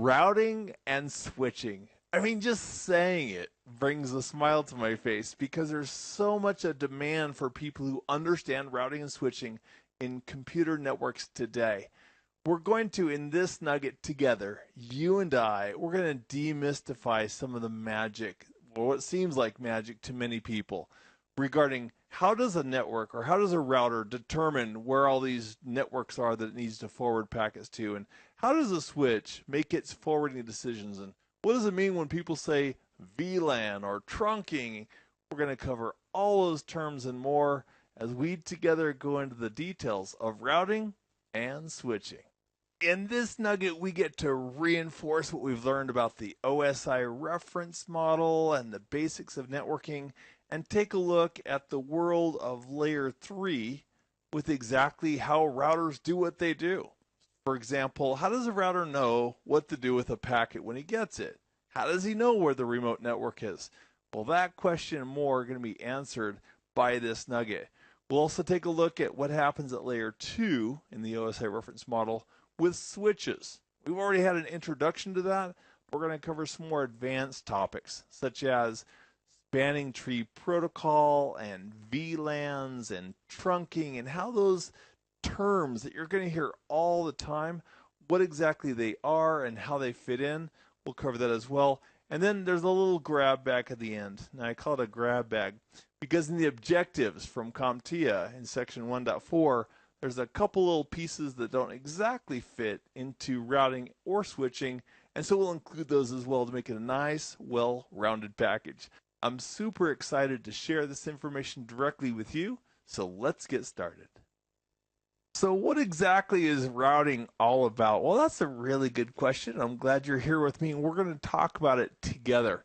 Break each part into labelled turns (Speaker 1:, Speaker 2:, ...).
Speaker 1: Routing and switching. I mean, just saying it brings a smile to my face because there's so much a demand for people who understand routing and switching in computer networks today. We're going to, in this nugget together, you and I, we're going to demystify some of the magic, or what seems like magic to many people, regarding how does a network or how does a router determine where all these networks are that it needs to forward packets to, and how does a switch make its forwarding decisions, and what does it mean when people say VLAN or trunking? We're going to cover all those terms and more as we together go into the details of routing and switching. In this nugget, we get to reinforce what we've learned about the OSI reference model and the basics of networking, and take a look at the world of layer 3 with exactly how routers do what they do. For example, how does a router know what to do with a packet when he gets it? How does he know where the remote network is? Well, that question and more are going to be answered by this nugget. We'll also take a look at what happens at layer 2 in the OSI reference model with switches. We've already had an introduction to that. We're going to cover some more advanced topics, such as spanning tree protocol and VLANs and trunking, and how those terms that you're going to hear all the time, what exactly they are and how they fit in. We'll cover that as well. And then there's a little grab bag at the end. Now I call it a grab bag because in the objectives from CompTIA in section 1.4, there's a couple little pieces that don't exactly fit into routing or switching, and so we'll include those as well to make it a nice, well-rounded package. I'm super excited to share this information directly with you, so let's get started. So what exactly is routing all about? Well, that's a really good question. I'm glad you're here with me, and we're going to talk about it together.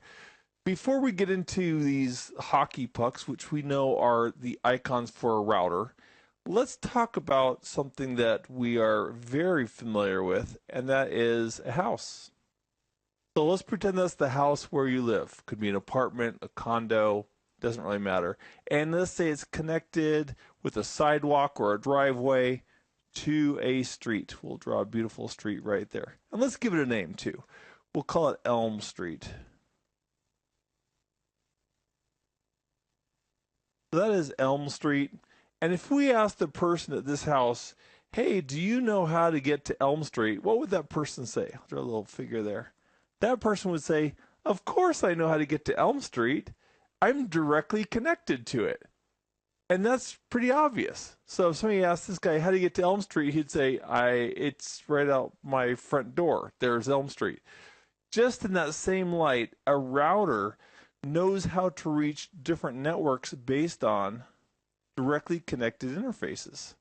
Speaker 1: Before we get into these hockey pucks, which we know are the icons for a router, let's talk about something that we are very familiar with, and that is a house. So let's pretend that's the house where you live. Could be an apartment, a condo, doesn't really matter. And let's say it's connected with a sidewalk or a driveway to a street. We'll draw a beautiful street right there. And let's give it a name too. We'll call it Elm Street. So that is Elm Street. And if we ask the person at this house, hey, do you know how to get to Elm Street? What would that person say? I'll draw a little figure there. That person would say, of course I know how to get to Elm Street. I'm directly connected to it. And that's pretty obvious. So if somebody asked this guy how to get to Elm Street, he'd say, it's right out my front door. There's Elm Street. Just in that same light, a router knows how to reach different networks based on directly connected interfaces.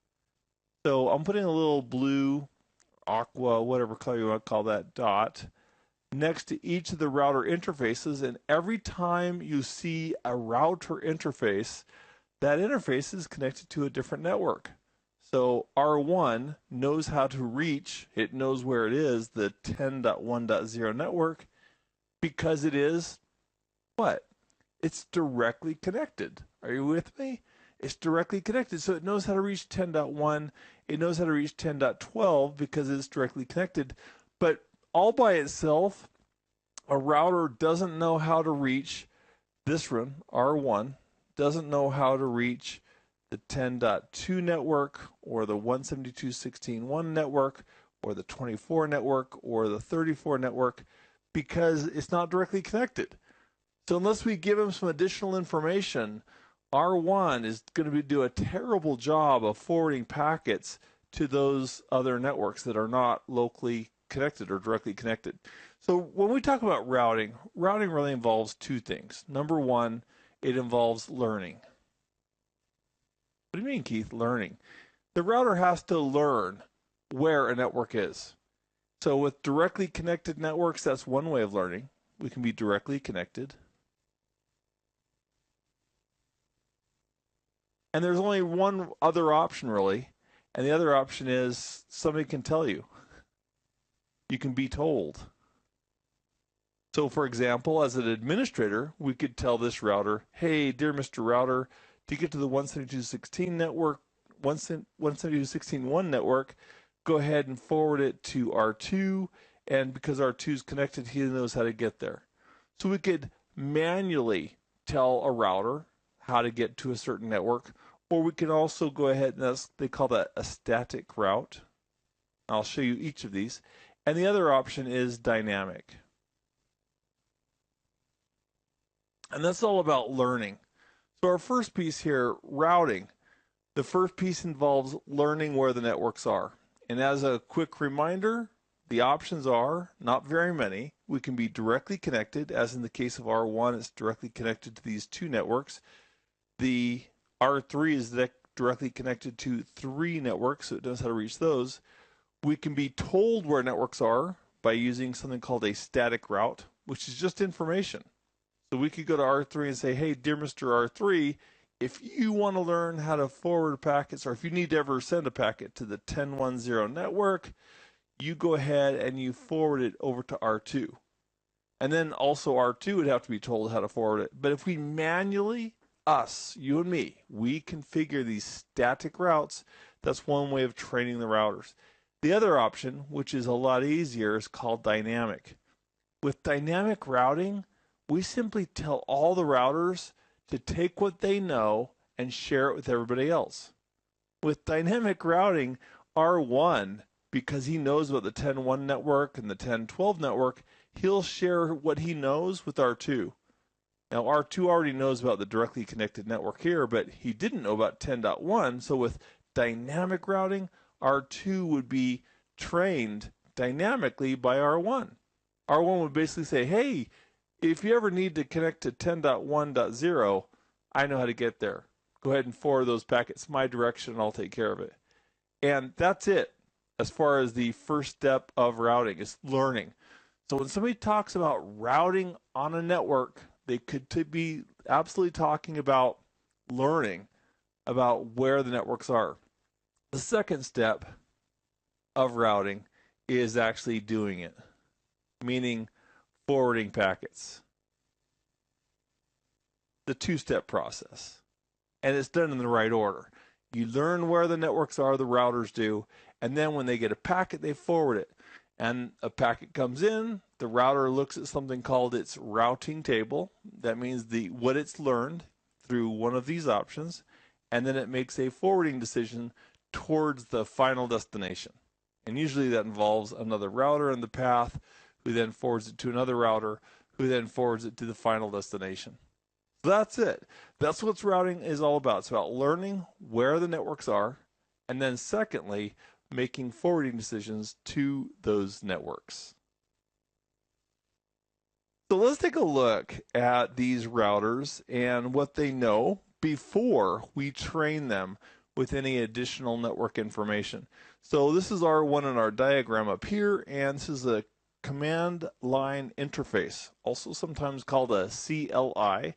Speaker 1: So I'm putting a little blue, aqua, whatever color you want to call that, dot next to each of the router interfaces, and every time you see a router interface, that interface is connected to a different network. So R1 knows how to reach, it knows where it is, the 10.1.0 network, because it is what? It's directly connected. Are you with me? It's directly connected, so it knows how to reach 10.1, it knows how to reach 10.12 because it's directly connected, but all by itself, a router doesn't know how to reach this one, R1, doesn't know how to reach the 10.2 network or the 172.16.1 network or the 24 network or the 34 network because it's not directly connected. So unless we give them some additional information, R1 is going to do a terrible job of forwarding packets to those other networks that are not locally connected or directly connected. So when we talk about routing really involves two things. Number one, it involves learning. What do you mean, Keith, learning? The router has to learn where a network is. So with directly connected networks, that's one way of learning. We can be directly connected. And there's only one other option, really. And the other option is somebody can tell you. You can be told. So, for example, as an administrator, we could tell this router, hey, dear Mr. Router, to get to the 172.16 network, 172.16.1 network, go ahead and forward it to R2 and because R2 is connected, he knows how to get there. So we could manually tell a router how to get to a certain network, or we can also go ahead and they call that a static route. I'll show you each of these. And the other option is dynamic. And that's all about learning. So our first piece here, routing. The first piece involves learning where the networks are. And as a quick reminder, the options are not very many. We can be directly connected, as in the case of R1, it's directly connected to these two networks. The R3 is directly connected to 3 networks, so it knows how to reach those. We can be told where networks are by using something called a static route, which is just information. So we could go to R3 and say, hey, dear Mr. R3, if you want to learn how to forward packets, or if you need to ever send a packet to the 10.1.0 network, you go ahead and you forward it over to R2. And then also R2 would have to be told how to forward it. But if we manually, us, you and me, we configure these static routes, that's one way of training the routers. The other option, which is a lot easier, is called dynamic. With dynamic routing, we simply tell all the routers to take what they know and share it with everybody else. With dynamic routing, R1, because he knows about the 10.1 network and the 10.12 network, he'll share what he knows with R2. Now, R2 already knows about the directly connected network here, but he didn't know about 10.1, so with dynamic routing, R2 would be trained dynamically by R1. R1 would basically say, hey, if you ever need to connect to 10.1.0, I know how to get there. Go ahead and forward those packets my direction and I'll take care of it. And that's it as far as the first step of routing is learning. So when somebody talks about routing on a network, they could be absolutely talking about learning about where the networks are. The second step of routing is actually doing it, meaning forwarding packets. The two-step process. And it's done in the right order. You learn where the networks are, the routers do, and then when they get a packet, they forward it. And a packet comes in, the router looks at something called its routing table. That means what it's learned through one of these options, and then it makes a forwarding decision towards the final destination. And usually that involves another router in the path, who then forwards it to another router, who then forwards it to the final destination. So that's it. That's what routing is all about. It's about learning where the networks are, and then secondly, making forwarding decisions to those networks. So let's take a look at these routers and what they know before we train them with any additional network information. So this is R1 in our diagram up here, and this is a command line interface, also sometimes called a CLI,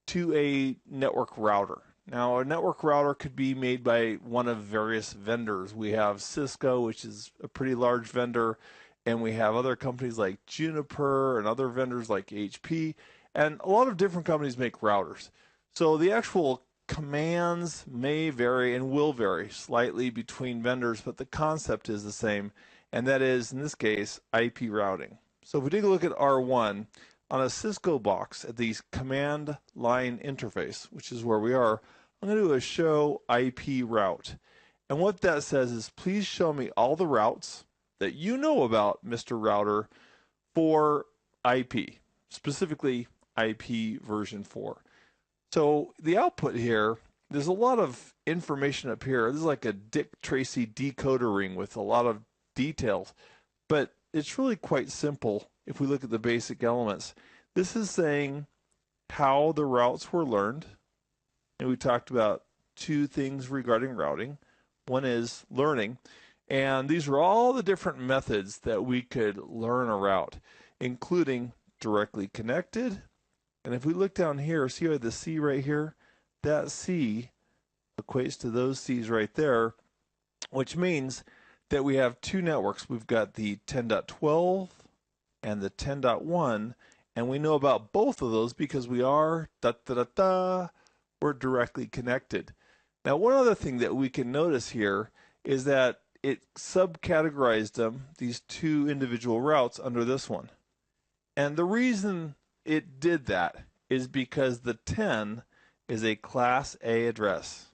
Speaker 1: to a network router. Now, a network router could be made by one of various vendors. We have Cisco, which is a pretty large vendor, and we have other companies like Juniper and other vendors like HP, and a lot of different companies make routers. So the actual commands may vary and will vary slightly between vendors, but the concept is the same, and that is, in this case, IP routing. So if we take a look at R1, on a Cisco box at the command line interface, which is where we are, I'm going to do a show IP route. And what that says is, please show me all the routes that you know about, Mr. Router, for IP, specifically IP version 4. So the output here, there's a lot of information up here. This is like a Dick Tracy decoder ring with a lot of details, but it's really quite simple if we look at the basic elements. This is saying how the routes were learned, and we talked about two things regarding routing. One is learning, and these are all the different methods that we could learn a route, including directly connected. And if we look down here, see the C right here? That C equates to those C's right there, which means that we have two networks. We've got the 10.12 and the 10.1, and we know about both of those because we are we're directly connected. Now, one other thing that we can notice here is that it subcategorized them, these two individual routes, under this one. And the reason it did that is because the 10 is a Class A address.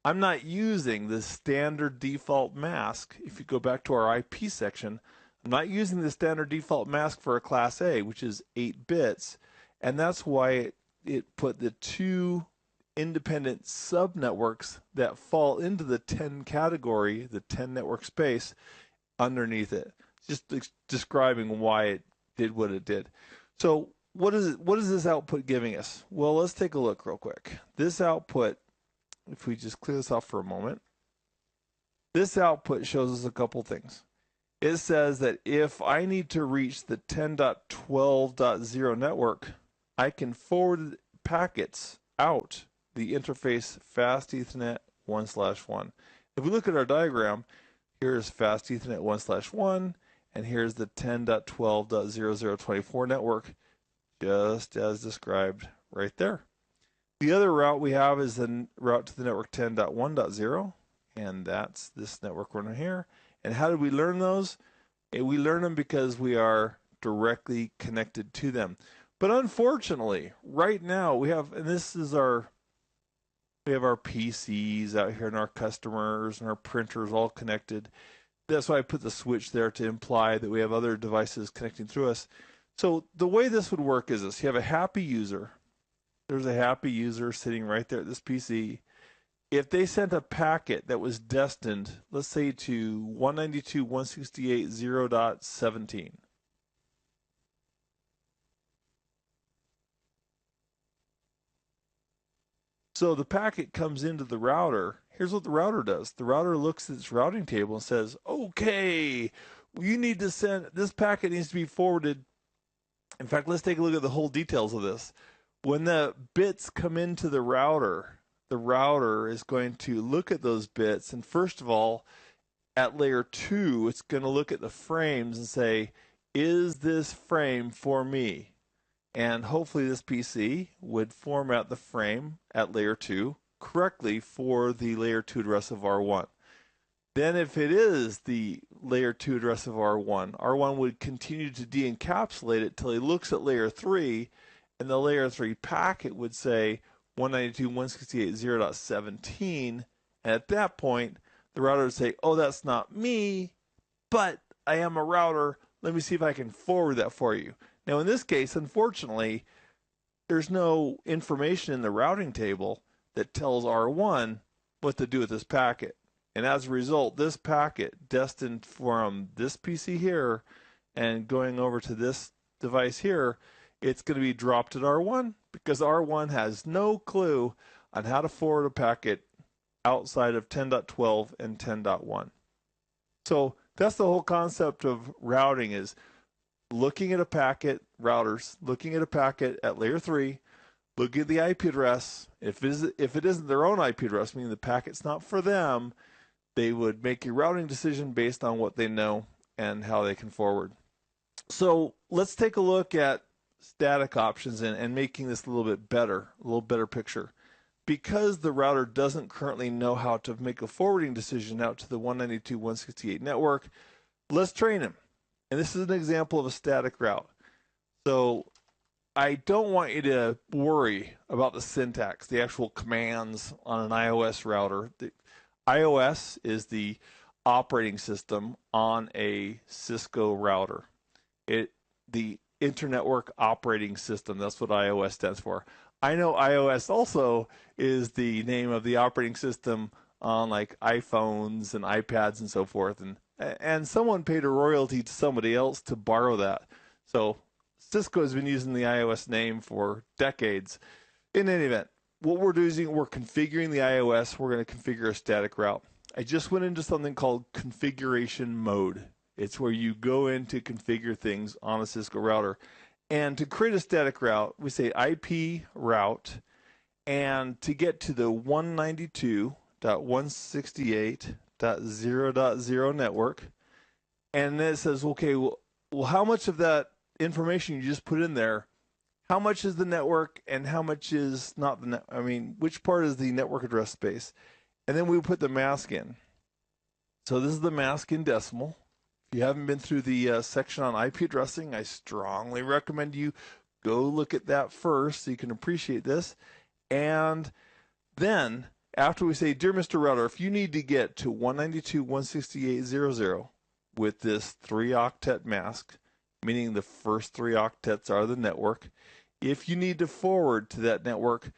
Speaker 1: I'm not using the standard default mask. If you go back to our IP section, I'm not using the standard default mask for a Class A, which is 8 bits, and that's why it put the two independent subnetworks that fall into the 10 category, the 10 network space, underneath it. Just describing why it did what it did. So what is this output giving us? Well, let's take a look real quick. This output, if we just clear this off for a moment, this output shows us a couple things. It says that if I need to reach the 10.12.0 network, I can forward packets out the interface fast Ethernet 1/1. If we look at our diagram, here's fast Ethernet 1/1, and here's the 10.12.0024 network, just as described right there. The other route we have is the route to the network 10.1.0, and that's this network runner here. And how did we learn those? We learn them because we are directly connected to them. But unfortunately, right now we have, and this is we have our PCs out here and our customers and our printers all connected. That's why I put the switch there to imply that we have other devices connecting through us. So the way this would work is this. You have a happy user. There's a happy user sitting right there at this PC. If they sent a packet that was destined, let's say to 192.168.0.17, so the packet comes into the router. Here's what the router does. The router looks at its routing table and says, okay, you need to send, this packet needs to be forwarded. In fact, let's take a look at the whole details of this. When the bits come into the router is going to look at those bits, and first of all, at layer 2, it's going to look at the frames and say, is this frame for me? And hopefully this PC would format the frame at layer 2 correctly for the layer 2 address of R1. Then if it is the layer 2 address of R1, R1 would continue to de-encapsulate it till he looks at layer 3, and the layer 3 packet would say 192.168.0.17, and at that point, the router would say, oh, that's not me, but I am a router. Let me see if I can forward that for you. Now, in this case, unfortunately, there's no information in the routing table that tells R1 what to do with this packet. And as a result, this packet destined from this PC here and going over to this device here, it's going to be dropped at R1 because R1 has no clue on how to forward a packet outside of 10.12 and 10.1. So that's the whole concept of routing, is looking at a packet, routers, looking at a packet at layer 3, looking at the IP address. If it isn't their own IP address, meaning the packet's not for them, they would make a routing decision based on what they know and how they can forward. So let's take a look at static options and making this a little bit better, a little better picture. Because the router doesn't currently know how to make a forwarding decision out to the 192.168 network, let's train him. And this is an example of a static route. So I don't want you to worry about the syntax, the actual commands on an iOS router. The iOS is the operating system on a Cisco router. The Internetwork Operating System, that's what iOS stands for. I know iOS also is the name of the operating system on like iPhones and iPads and so forth. And someone paid a royalty to somebody else to borrow that. So Cisco has been using the iOS name for decades. In any event, what we're doing, we're configuring the iOS. We're going to configure a static route. I just went into something called configuration mode. It's where you go in to configure things on a Cisco router. And to create a static route, we say IP route, and to get to the 192.168.0.0 network, and then it says, okay, well, how much of that information you just put in there, how much is the network and how much is not the which part is the network address space? And then we put the mask in. So this is the mask in decimal. If you haven't been through the section on IP addressing, I strongly recommend you go look at that first so you can appreciate this. And then, after we say, Dear Mr. Router, if you need to get to 192.168.0.0 with this 3-octet mask, meaning the first 3 octets are the network, if you need to forward to that network,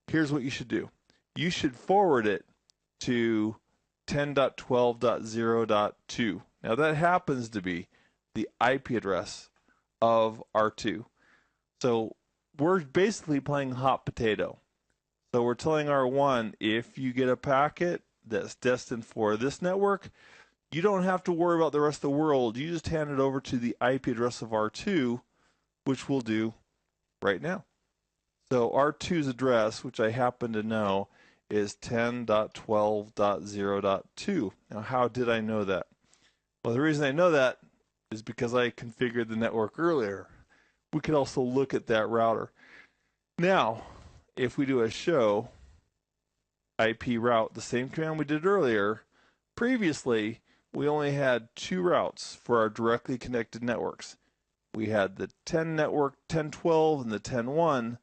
Speaker 1: here's what you should do. You should forward it to 10.12.0.2. Now that happens to be the IP address of R2. So we're basically playing hot potato. So we're telling R1, if you get a packet that's destined for this network, you don't have to worry about the rest of the world. You just hand it over to the IP address of R2, which we'll do right now. So R2's address, which I happen to know, is 10.12.0.2. Now, how did I know that? Well, the reason I know that is because I configured the network earlier. We could also look at that router. Now, if we do a show IP route, the same command we did earlier, previously we only had 2 routes for our directly connected networks. We had the 10 network 1012 and the 101,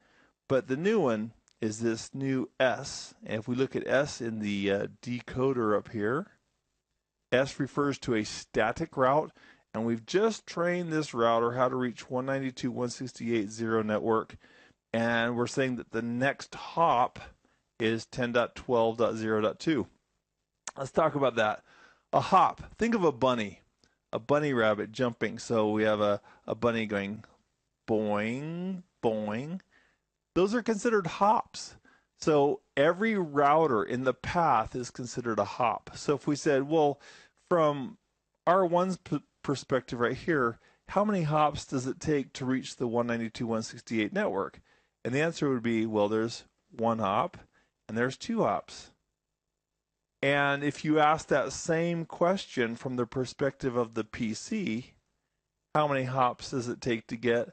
Speaker 1: but the new one is this new S. And if we look at S in the decoder up here, S refers to a static route, and we've just trained this router how to reach 192.168.0 network, and we're saying that the next hop is 10.12.0.2. Let's talk about that. A hop. Think of a bunny rabbit jumping. So we have a bunny going boing, boing. Those are considered hops. So every router in the path is considered a hop. So if we said, well, from R1's perspective right here, how many hops does it take to reach the 192.168 network? And the answer would be, well, there's 1 hop and there's 2 hops. And if you ask that same question from the perspective of the PC, how many hops does it take to get?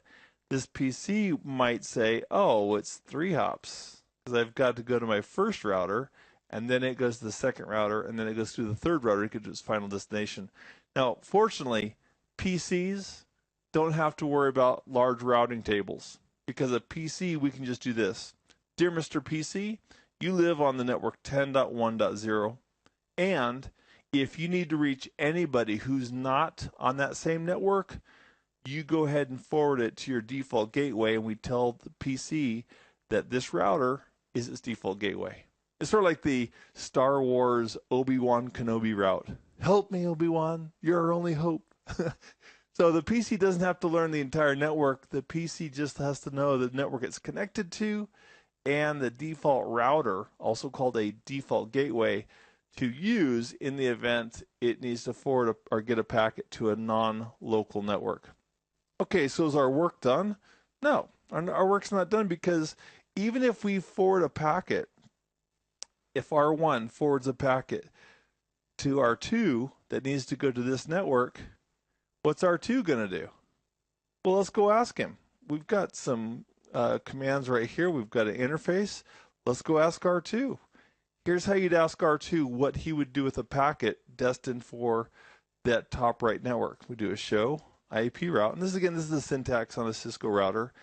Speaker 1: This PC might say, oh, it's 3 hops, because I've got to go to my first router, and then it goes to the second router, and then it goes to the third router to get to its final destination. Now, fortunately, PCs don't have to worry about large routing tables, because a PC, we can just do this. Dear Mr. PC, you live on the network 10.1.0, and if you need to reach anybody who's not on that same network, you go ahead and forward it to your default gateway, and we tell the PC that this router is its default gateway. It's sort of like the Star Wars Obi-Wan Kenobi route. Help me, Obi-Wan, you're our only hope. So the PC doesn't have to learn the entire network. The PC just has to know the network it's connected to and the default router, also called a default gateway, to use in the event it needs to forward or get a packet to a non-local network. Okay, so is our work done? No, our work's not done, because even if we forward a packet, if R1 forwards a packet to R2 that needs to go to this network, what's R2 going to do? Well, let's go ask him. We've got some commands right here. We've got an interface. Let's go ask R2. Here's how you'd ask R2 what he would do with a packet destined for that top right network. We do a show IP route. And this is the syntax on a Cisco router.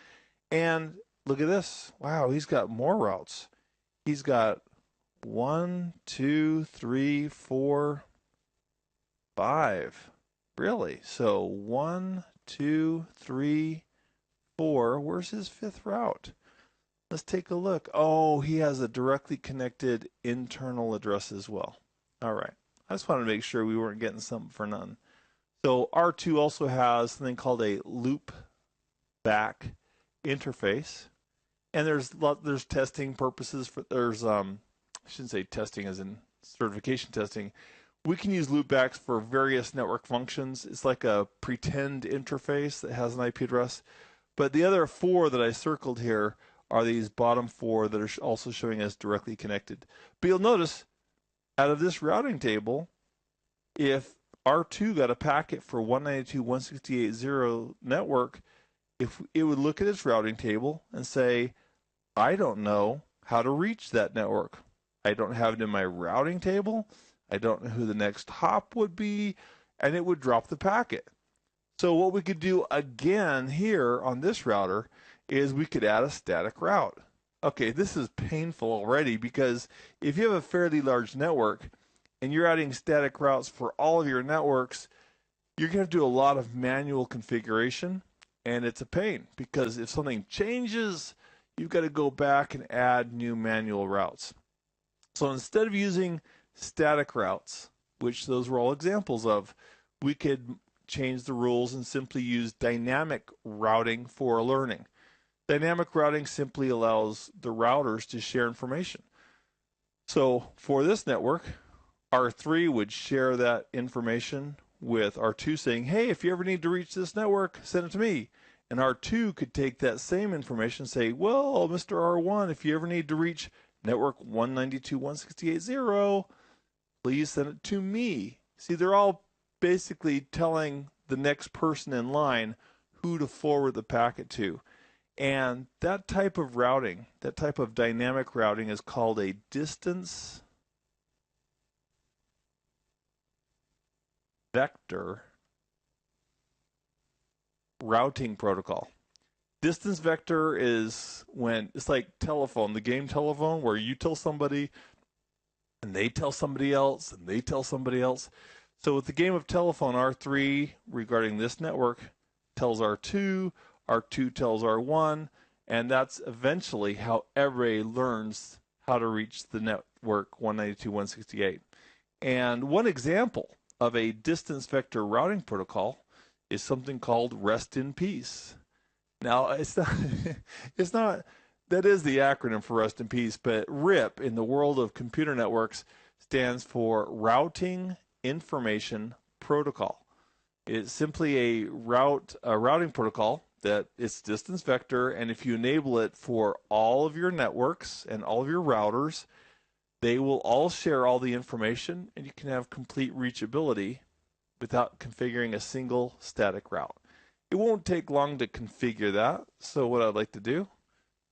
Speaker 1: And look at this. Wow, he's got more routes. He's got 1, 2, 3, 4, 5. Really? So 1, 2, 3, 4. Where's his 5th route? Let's take a look. Oh, he has a directly connected internal address as well. All right. I just wanted to make sure we weren't getting something for none. So R2 also has something called a loop back interface, and there's testing purposes for I shouldn't say testing as in certification testing. We can use loopbacks for various network functions. It's like a pretend interface that has an IP address, but the other 4 that I circled here are these bottom 4 that are also showing as directly connected. But you'll notice out of this routing table, if R2 got a packet for 192.168.0 network, if it would look at its routing table and say, I don't know how to reach that network. I don't have it in my routing table. I don't know who the next hop would be, and it would drop the packet. So what we could do again here on this router is we could add a static route. Okay, this is painful already because if you have a fairly large network and you're adding static routes for all of your networks, you're going to do a lot of manual configuration, and it's a pain because if something changes, you've got to go back and add new manual routes. So instead of using static routes, which those were all examples of, we could change the rules and simply use dynamic routing for learning. Dynamic routing simply allows the routers to share information. So for this network, R3 would share that information with R2 saying, hey, if you ever need to reach this network, send it to me. And R2 could take that same information and say, well, Mr. R1, if you ever need to reach network 192.168.0, please send it to me. See, they're all basically telling the next person in line who to forward the packet to. And that type of routing, that type of dynamic routing is called a distance vector routing protocol. Distance vector is when it's like telephone, the game telephone, where you tell somebody and they tell somebody else and they tell somebody else. So with the game of telephone, R3 regarding this network tells R2, R2 tells R1, and that's eventually how everybody learns how to reach the network 192.168. And one example of a distance vector routing protocol is something called rest in peace. Now, it's not, that is the acronym for rest in peace, but RIP in the world of computer networks stands for Routing Information Protocol. It's simply a routing protocol that it's distance vector, and if you enable it for all of your networks and all of your routers, they will all share all the information, and you can have complete reachability without configuring a single static route. It won't take long to configure that, so what I'd like to do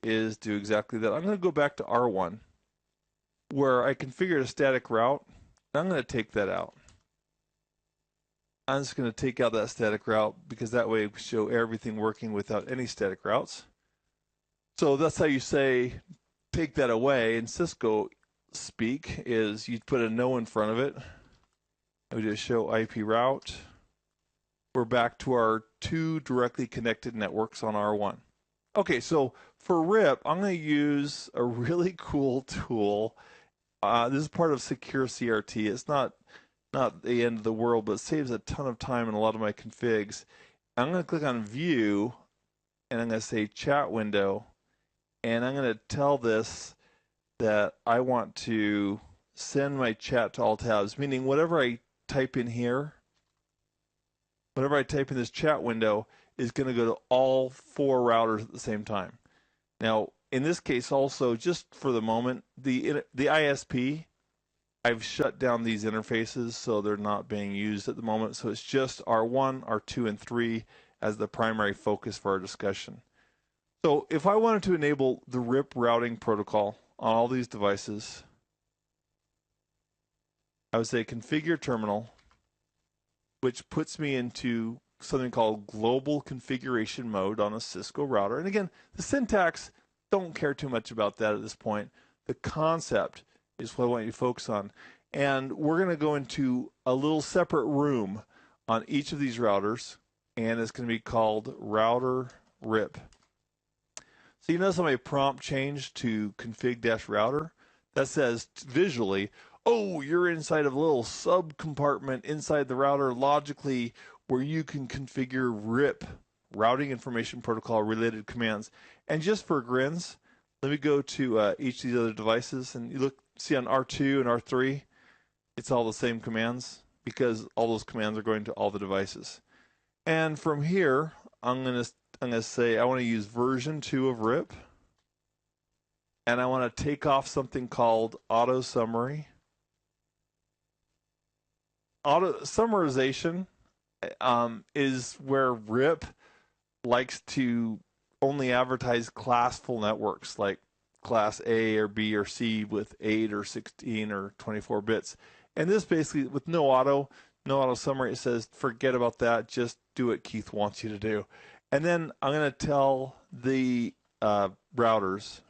Speaker 1: is do exactly that. I'm going to go back to R1, where I configured a static route, and I'm going to take that out. I'm just going to take out that static route because that way we show everything working without any static routes. So that's how you say take that away. In Cisco speak is you put a no in front of it. We just show IP route. We're back to our two directly connected networks on R1. Okay, so for RIP, I'm going to use a really cool tool. This is part of Secure CRT. It's not the end of the world, but it saves a ton of time in a lot of my configs. I'm going to click on View, and I'm going to say Chat Window, and I'm going to tell this that I want to send my chat to all tabs, meaning whatever I type in here, whatever I type in this chat window is going to go to all four routers at the same time. Now, in this case also, just for the moment, the ISP, I've shut down these interfaces so they're not being used at the moment. So it's just R1, R2, and 3 as the primary focus for our discussion. So if I wanted to enable the RIP routing protocol on all these devices, I would say configure terminal, which puts me into something called global configuration mode on a Cisco router. And again, the syntax, don't care too much about that at this point. The concept is what I want you to focus on. And we're going to go into a little separate room on each of these routers, and it's going to be called router RIP. So you notice how my prompt changed to config-router? That says visually, oh, you're inside of a little sub-compartment inside the router logically where you can configure RIP, routing information protocol related commands. And just for grins, let me go to each of these other devices, and you look, see on R2 and R3, it's all the same commands because all those commands are going to all the devices. And from here, I'm going to say I want to use version 2 of RIP, and I want to take off something called auto summary. Auto summarization is where RIP likes to only advertise classful networks like class A or B or C with 8 or 16 or 24 bits. And this basically, with no auto summary, it says, forget about that. Just do what Keith wants you to do. And then I'm going to tell the routers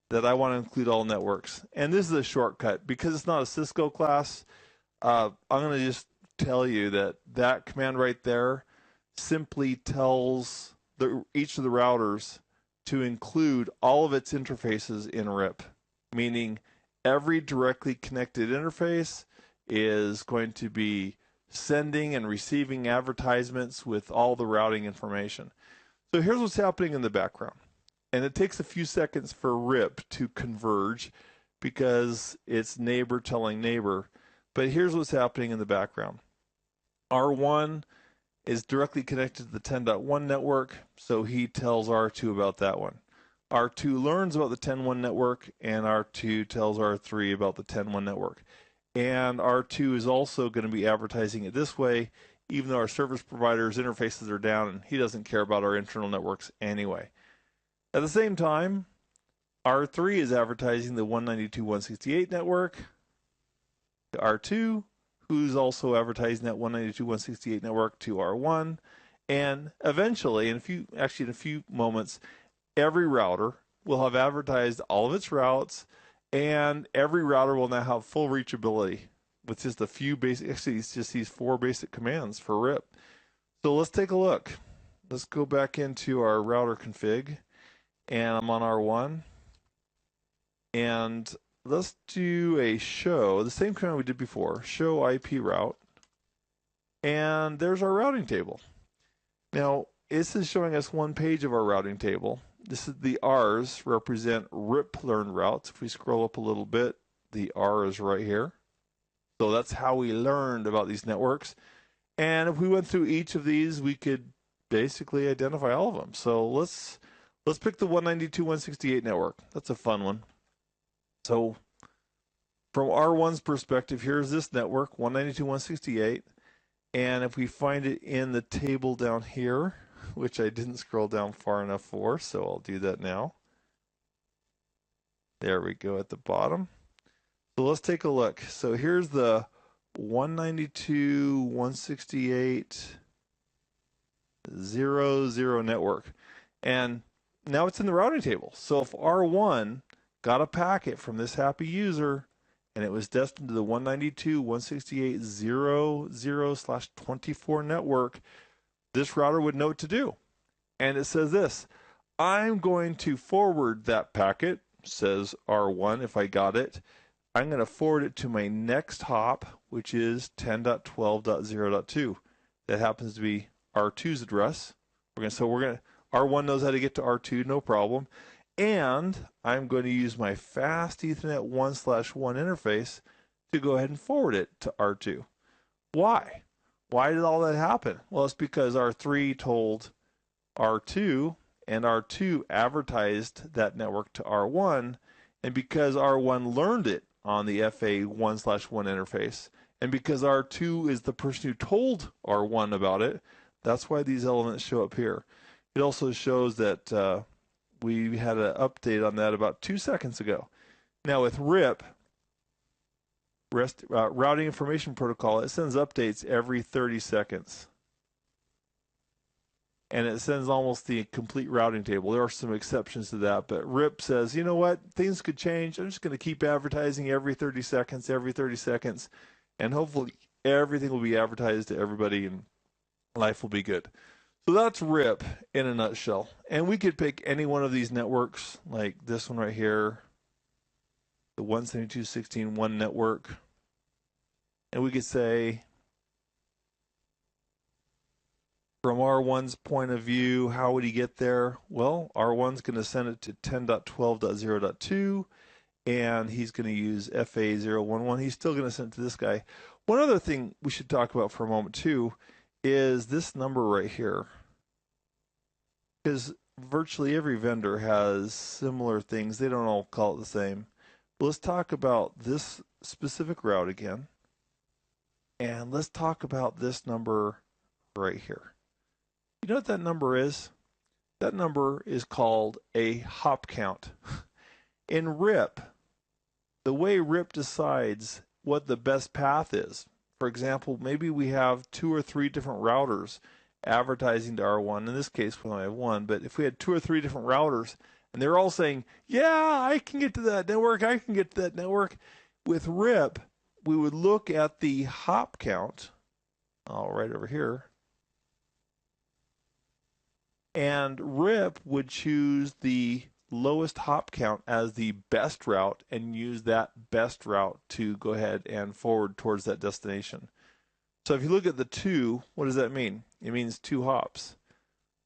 Speaker 1: that I want to include all networks. And this is a shortcut. Because it's not a Cisco class, I'm going to just tell you that that command right there simply tells each of the routers to include all of its interfaces in RIP, meaning every directly connected interface is going to be sending and receiving advertisements with all the routing information. So here's what's happening in the background. And it takes a few seconds for RIP to converge because it's neighbor telling neighbor. But here's what's happening in the background. R1 is directly connected to the 10.1 network, so he tells R2 about that one. R2 learns about the 10.1 network, and R2 tells R3 about the 10.1 network. And R2 is also going to be advertising it this way, even though our service provider's interfaces are down, and he doesn't care about our internal networks anyway. At the same time, R3 is advertising the 192.168 network to R2, who's also advertising that 192.168 network to R1. And eventually, in a few moments, every router will have advertised all of its routes, and every router will now have full reachability with just a few basic, actually it's just these 4 basic commands for RIP. So let's take a look. Let's go back into our router config, and I'm on R1. And let's do a show, the same command we did before, show IP route. And there's our routing table. Now, this is showing us one page of our routing table. This is the R's represent RIP learned routes. If we scroll up a little bit, the R is right here. So that's how we learned about these networks. And if we went through each of these, we could basically identify all of them. So let's pick the 192.168 network. That's a fun one. So from R1's perspective, here's this network, 192.168. And if we find it in the table down here, which I didn't scroll down far enough for, so I'll do that now. There we go at the bottom. So let's take a look. So here's the 192.168.00 network. And now it's in the routing table. So if R1 got a packet from this happy user and it was destined to the 192.168.00/24 network, this router would know what to do. And it says this: I'm going to forward that packet, says R1 if I got it. I'm going to forward it to my next hop, which is 10.12.0.2. That happens to be R2's address. R1 knows how to get to R2, no problem. And I'm going to use my fast Ethernet 1/1 interface to go ahead and forward it to R2. Why? Why did all that happen? Well, it's because R3 told R2, and R2 advertised that network to R1, and because R1 learned it on the FA 1/1 interface, and because R2 is the person who told R1 about it, that's why these elements show up here. It also shows that we had an update on that about 2 seconds ago. Now with RIP, Routing Information Protocol, it sends updates every 30 seconds. And it sends almost the complete routing table. There are some exceptions to that, but RIP says, you know what, things could change. I'm just going to keep advertising every 30 seconds, and hopefully everything will be advertised to everybody and life will be good. So that's RIP in a nutshell. And we could pick any one of these networks, like this one right here, the 172.16.1 network. And we could say, from R1's point of view, how would he get there? Well, R1's going to send it to 10.12.0.2, and he's going to use FA011. He's still going to send it to this guy. One other thing we should talk about for a moment, too, is this number right here. Because virtually every vendor has similar things. They don't all call it the same. But let's talk about this specific route again. And let's talk about this number right here. You know what that number is? That number is called a hop count. In RIP, the way RIP decides what the best path is. For example, maybe we have 2 or 3 different routers advertising to R1. In this case, we only have one, but if we had 2 or 3 different routers and they're all saying, yeah, I can get to that network, I can get to that network, with RIP, we would look at the hop count, right over here, and RIP would choose the lowest hop count as the best route and use that best route to go ahead and forward towards that destination. So if you look at the 2, what does that mean? It means 2 hops.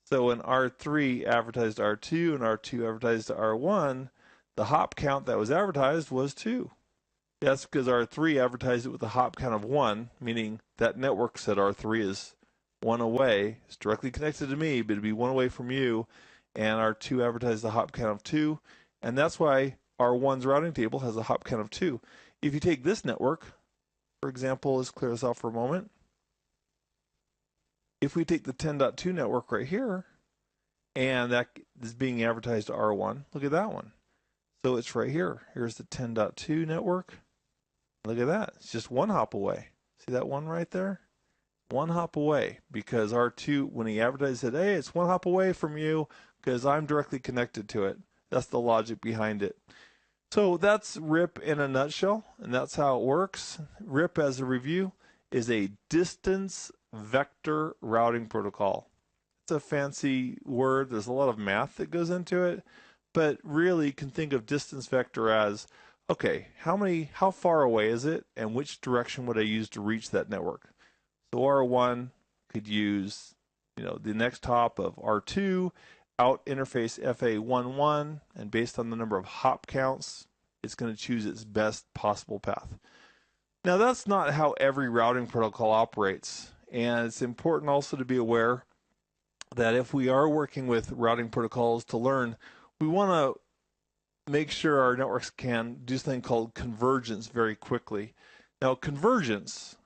Speaker 1: So when R3 advertised R2 and R2 advertised to R1, the hop count that was advertised was 2. That's because R3 advertised it with a hop count of 1, meaning that network said R3 is 1 away. It's directly connected to me, but it'd be 1 away from you. And R2 advertised the hop count of 2. And that's why R1's routing table has a hop count of 2. If you take this network, for example, let's clear this out for a moment. If we take the 10.2 network right here, and that is being advertised to R1, look at that one. So it's right here. Here's the 10.2 network. Look at that. It's just 1 hop away. See that one right there? 1 hop away, because R2, when he advertised, said, hey, it's 1 hop away from you because I'm directly connected to it. That's the logic behind it. So that's RIP in a nutshell, and that's how it works. RIP, as a review, is a distance vector routing protocol. It's a fancy word. There's a lot of math that goes into it, but really you can think of distance vector as, okay, how far away is it, and which direction would I use to reach that network? So R1 could use, the next hop of R2, out interface FA11, and based on the number of hop counts, it's going to choose its best possible path. Now, that's not how every routing protocol operates, and it's important also to be aware that if we are working with routing protocols to learn, we want to make sure our networks can do something called convergence very quickly. Now, convergence,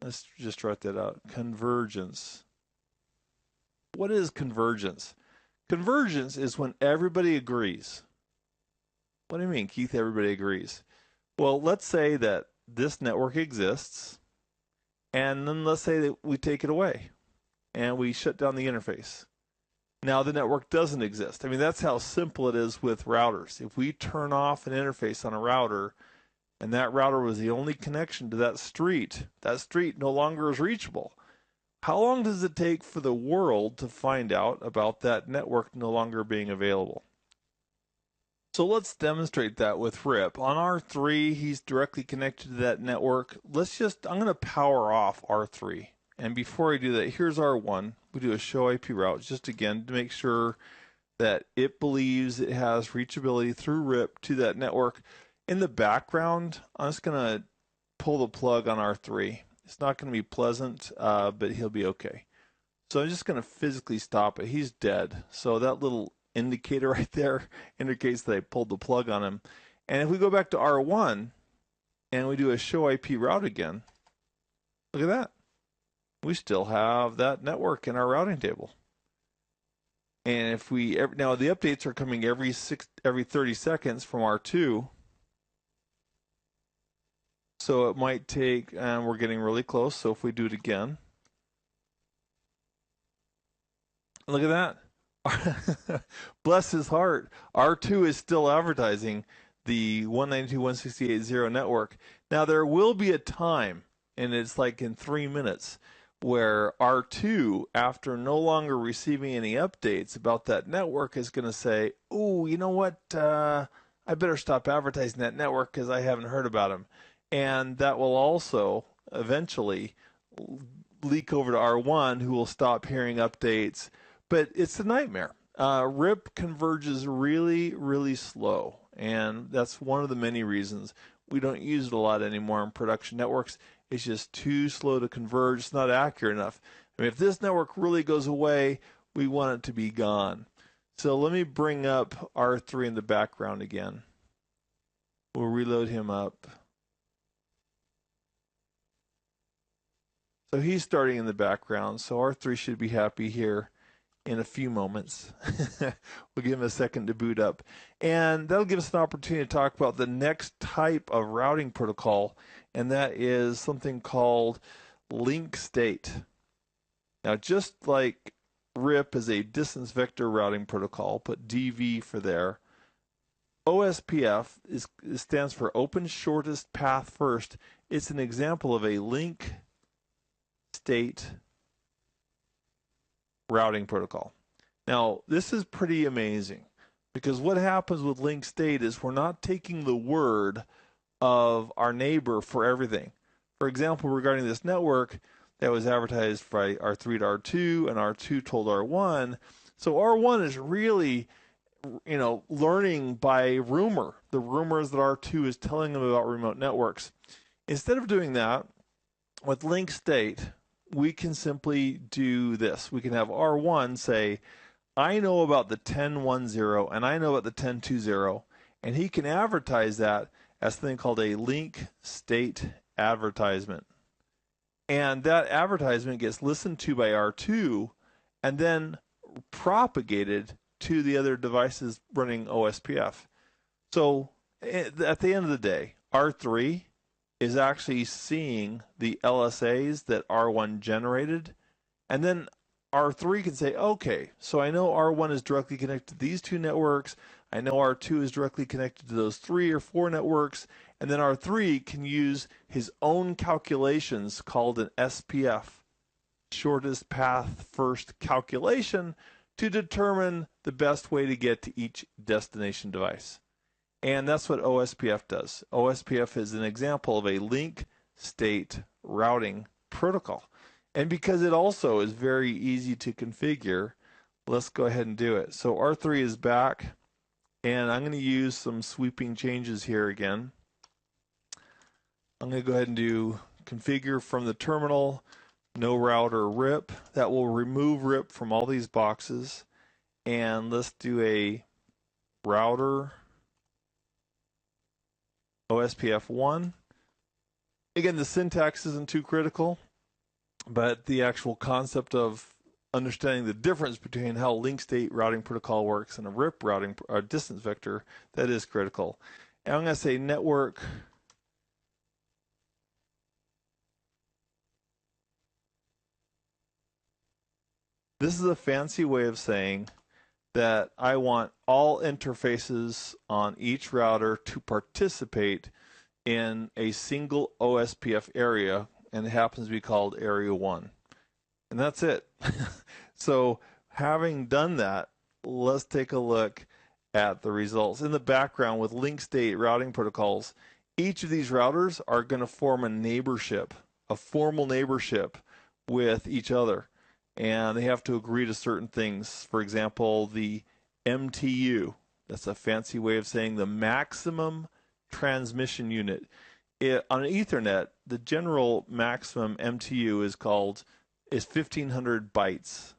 Speaker 1: let's just write that out. Convergence. What is convergence? Convergence is when everybody agrees. What do you mean, Keith, everybody agrees? Well, let's say that this network exists, and then let's say that we take it away and we shut down the interface. Now the network doesn't exist. I mean, that's how simple it is with routers. If we turn off an interface on a router, and that router was the only connection to that street no longer is reachable. How long does it take for the world to find out about that network no longer being available? So let's demonstrate that with RIP. On R3, he's directly connected to that network. I'm going to power off R3. And before I do that, here's R1. We do a show IP route, just again to make sure that it believes it has reachability through RIP to that network. In the background, I'm just going to pull the plug on R3. It's not going to be pleasant, but he'll be okay. So I'm just going to physically stop it. He's dead. So that little indicator right there indicates that I pulled the plug on him. And if we go back to R1 and we do a show IP route again, look at that. We still have that network in our routing table. And if now the updates are coming every 30 seconds from R2. So it might take, and we're getting really close. So if we do it again, look at that. Bless his heart. R2 is still advertising the 192.168.0 network. Now there will be a time, and it's like in 3 minutes, where R2, after no longer receiving any updates about that network, is going to say, oh, you know what, I better stop advertising that network because I haven't heard about him. And that will also eventually leak over to R1, who will stop hearing updates. But it's a nightmare. RIP converges really, really slow. And that's one of the many reasons we don't use it a lot anymore in production networks. It's just too slow to converge. It's not accurate enough. I mean, if this network really goes away, we want it to be gone. So let me bring up R3 in the background again. We'll reload him up. So he's starting in the background. So R3 should be happy here. in a few moments. We'll give him a second to boot up. And that'll give us an opportunity to talk about the next type of routing protocol, and that is something called link state. Now, just like RIP is a distance vector routing protocol, put DV for there, OSPF stands for Open Shortest Path First. It's an example of a link state routing protocol. Now, this is pretty amazing because what happens with link state is we're not taking the word of our neighbor for everything. For example, regarding this network that was advertised by R3 to R2 and R2 told R1. So R1 is really, learning by rumor, the rumors that R2 is telling them about remote networks. Instead of doing that, with link state, we can simply do this. We can have R1 say, I know about the 10.10 and I know about the 10.20, and he can advertise that as something called a link state advertisement. And that advertisement gets listened to by R2 and then propagated to the other devices running OSPF. So at the end of the day, R3 is actually seeing the LSAs that R1 generated, and then R3 can say, okay, so I know R1 is directly connected to these two networks, I know R2 is directly connected to those 3 or 4 networks, and then R3 can use his own calculations called an SPF, shortest path first calculation, to determine the best way to get to each destination device. And that's what OSPF does. OSPF is an example of a link state routing protocol. And because it also is very easy to configure, let's go ahead and do it. So R3 is back, and I'm going to use some sweeping changes here again. I'm going to go ahead and do configure from the terminal, no router RIP. That will remove RIP from all these boxes. And let's do a router OSPF 1. Again, the syntax isn't too critical, but the actual concept of understanding the difference between how link state routing protocol works and a RIP routing or distance vector, that is critical. And I'm going to say network this is a fancy way of saying that I want all interfaces on each router to participate in a single OSPF area, and it happens to be called Area 1. And that's it. So having done that, let's take a look at the results. In the background with link state routing protocols, each of these routers are going to form a neighborship, a formal neighborship with each other. And they have to agree to certain things. For example, the MTU, that's a fancy way of saying the maximum transmission unit. On Ethernet, the general maximum MTU is 1,500 bytes.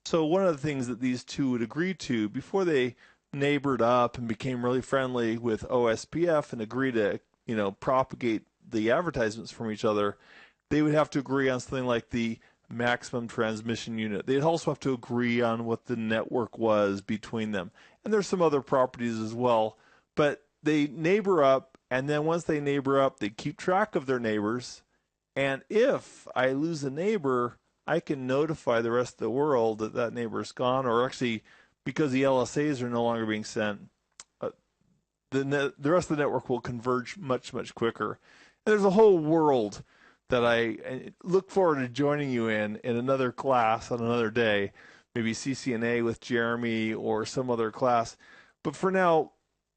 Speaker 1: So one of the things that these two would agree to before they neighbored up and became really friendly with OSPF and agree to, propagate the advertisements from each other, they would have to agree on something like the maximum transmission unit. They'd also have to agree on what the network was between them. And there's some other properties as well. But they neighbor up, and then once they neighbor up, they keep track of their neighbors. And if I lose a neighbor, I can notify the rest of the world that that neighbor's gone, or actually, because the LSAs are no longer being sent, the rest of the network will converge much, much quicker. And there's a whole world that I look forward to joining you in another class on another day, maybe ccna with Jeremy or some other class. But for now,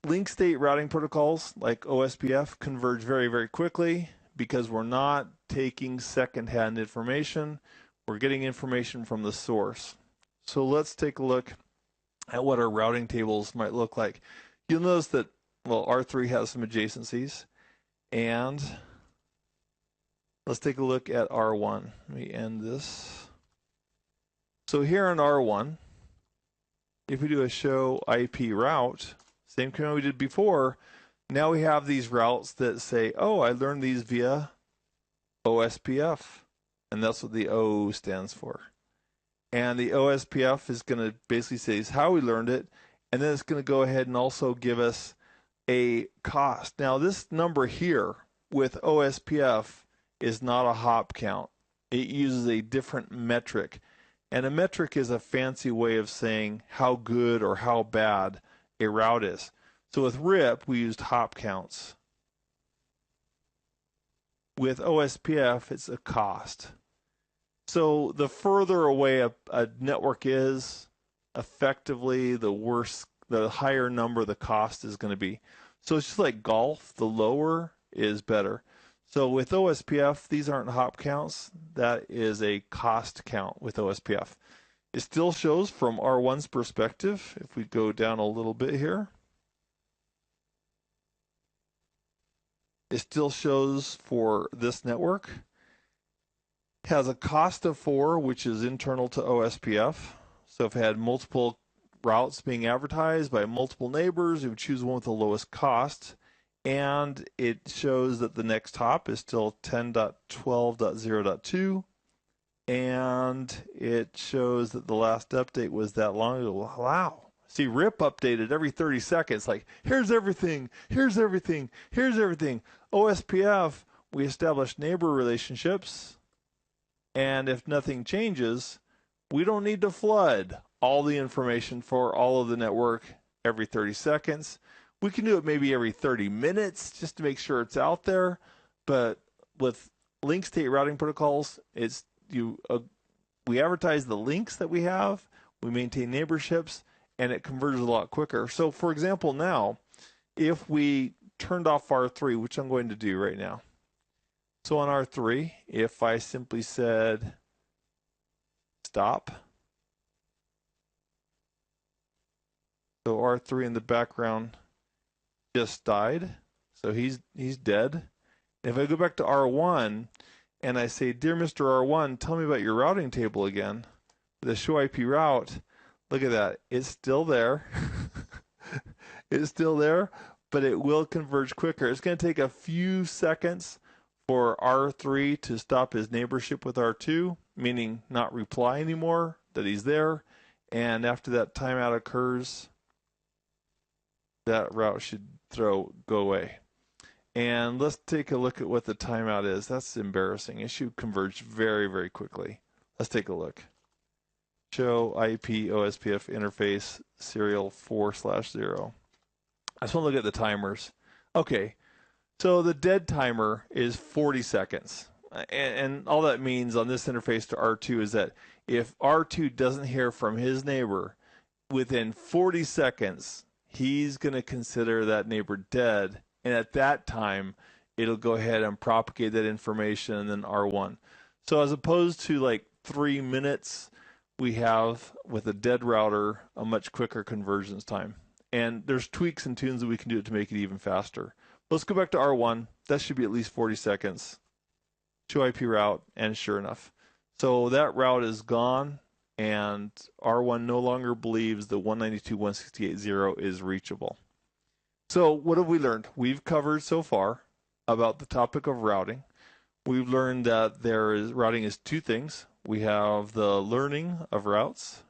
Speaker 1: link state routing protocols like OSPF converge very, very quickly because we're not taking secondhand information. We're getting information from the source. So let's take a look at what our routing tables might look like. You'll notice that, R3 has some adjacencies, and let's take a look at R1. Let me end this. So here on R1, if we do a show IP route, same command we did before, now we have these routes that say, oh, I learned these via OSPF. And that's what the O stands for. And the OSPF is going to basically say how we learned it, and then it's going to go ahead and also give us a cost. Now, this number here with OSPF is not a hop count. It uses a different metric. And a metric is a fancy way of saying how good or how bad a route is. So with RIP, we used hop counts. With OSPF, it's a cost. So the further away a network is, effectively, the higher number the cost is going to be. So it's just like golf, the lower is better. So with OSPF, these aren't hop counts. That is a cost count with OSPF. It still shows from R1's perspective. If we go down a little bit here, it still shows for this network. It has a cost of 4, which is internal to OSPF. So if it had multiple routes being advertised by multiple neighbors, it would choose one with the lowest cost. And it shows that the next hop is still 10.12.0.2. And it shows that the last update was that long ago. Wow. See, RIP updated every 30 seconds. Like, here's everything, here's everything, here's everything. OSPF, we established neighbor relationships. And if nothing changes, we don't need to flood all the information for all of the network every 30 seconds. We can do it maybe every 30 minutes just to make sure it's out there. But with link state routing protocols, we advertise the links that we have, we maintain neighborships, and it converges a lot quicker. So for example, now, if we turned off R3, which I'm going to do right now. So on R3, if I simply said stop, so R3 in the background just died, so he's dead. If I go back to R1 and I say, dear Mr. R1, tell me about your routing table again, the show IP route, look at that, it's still there. It's still there, but it will converge quicker. It's going to take a few seconds for R3 to stop his neighborship with R2, meaning not reply anymore, that he's there. And after that timeout occurs, that route should go away. And let's take a look at what the timeout is. That's embarrassing. It should converge very, very quickly. Let's take a look. Show IP OSPF interface serial 4/0. I just want to look at the timers. Okay, so the dead timer is 40 seconds. And all that means on this interface to R2 is that if R2 doesn't hear from his neighbor within 40 seconds, he's going to consider that neighbor dead. And at that time, it'll go ahead and propagate that information and then R1. So as opposed to like 3 minutes, we have with a dead router a much quicker convergence time. And there's tweaks and tunes that we can do to make it even faster. Let's go back to R1. That should be at least 40 seconds. Show IP route, and sure enough. So that route is gone, and R1 no longer believes the 192.168.0 is reachable. So what have we learned? We've covered so far about the topic of routing. We've learned that routing is two things. We have the learning of routes,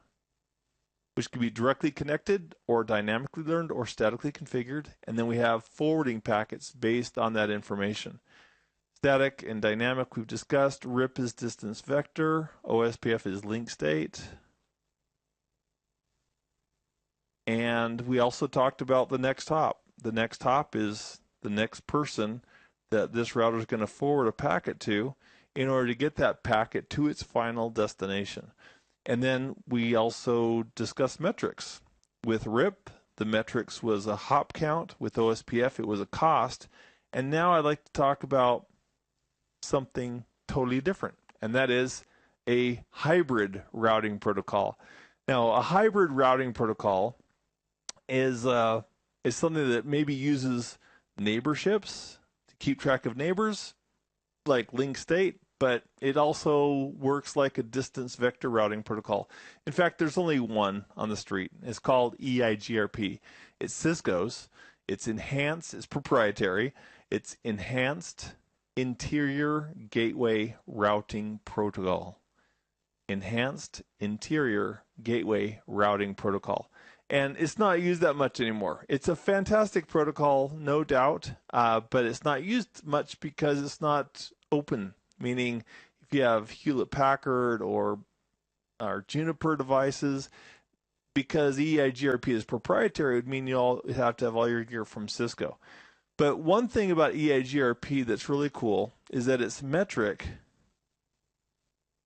Speaker 1: which can be directly connected or dynamically learned or statically configured. And then we have forwarding packets based on that information. Static and dynamic we've discussed. RIP is distance vector. OSPF is link state. And we also talked about the next hop. The next hop is the next person that this router is going to forward a packet to in order to get that packet to its final destination. And then we also discussed metrics. With RIP, the metrics was a hop count. With OSPF, it was a cost. And now I'd like to talk about something totally different, and that is a hybrid routing protocol. Now, a hybrid routing protocol is something that maybe uses neighborships to keep track of neighbors, like link state, but it also works like a distance vector routing protocol. In fact, there's only one on the street. It's called EIGRP. It's Cisco's. It's enhanced. It's proprietary. It's Enhanced Interior Gateway Routing Protocol. Enhanced Interior Gateway Routing Protocol. And it's not used that much anymore. It's a fantastic protocol, no doubt, but it's not used much because it's not open, meaning if you have Hewlett-Packard or Juniper devices, because EIGRP is proprietary, it would mean you all have to have all your gear from Cisco. But one thing about EIGRP that's really cool is that its metric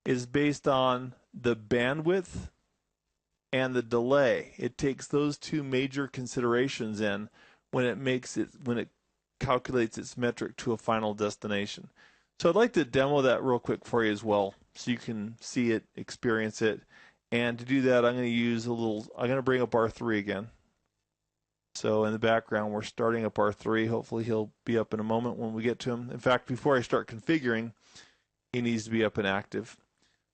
Speaker 1: is based on the bandwidth and the delay. It takes those two major considerations in when it calculates its metric to a final destination. So I'd like to demo that real quick for you as well, so you can see it, experience it. And to do that, I'm going to bring up R3 again. So in the background, we're starting up R3. Hopefully he'll be up in a moment when we get to him. In fact, before I start configuring, he needs to be up and active.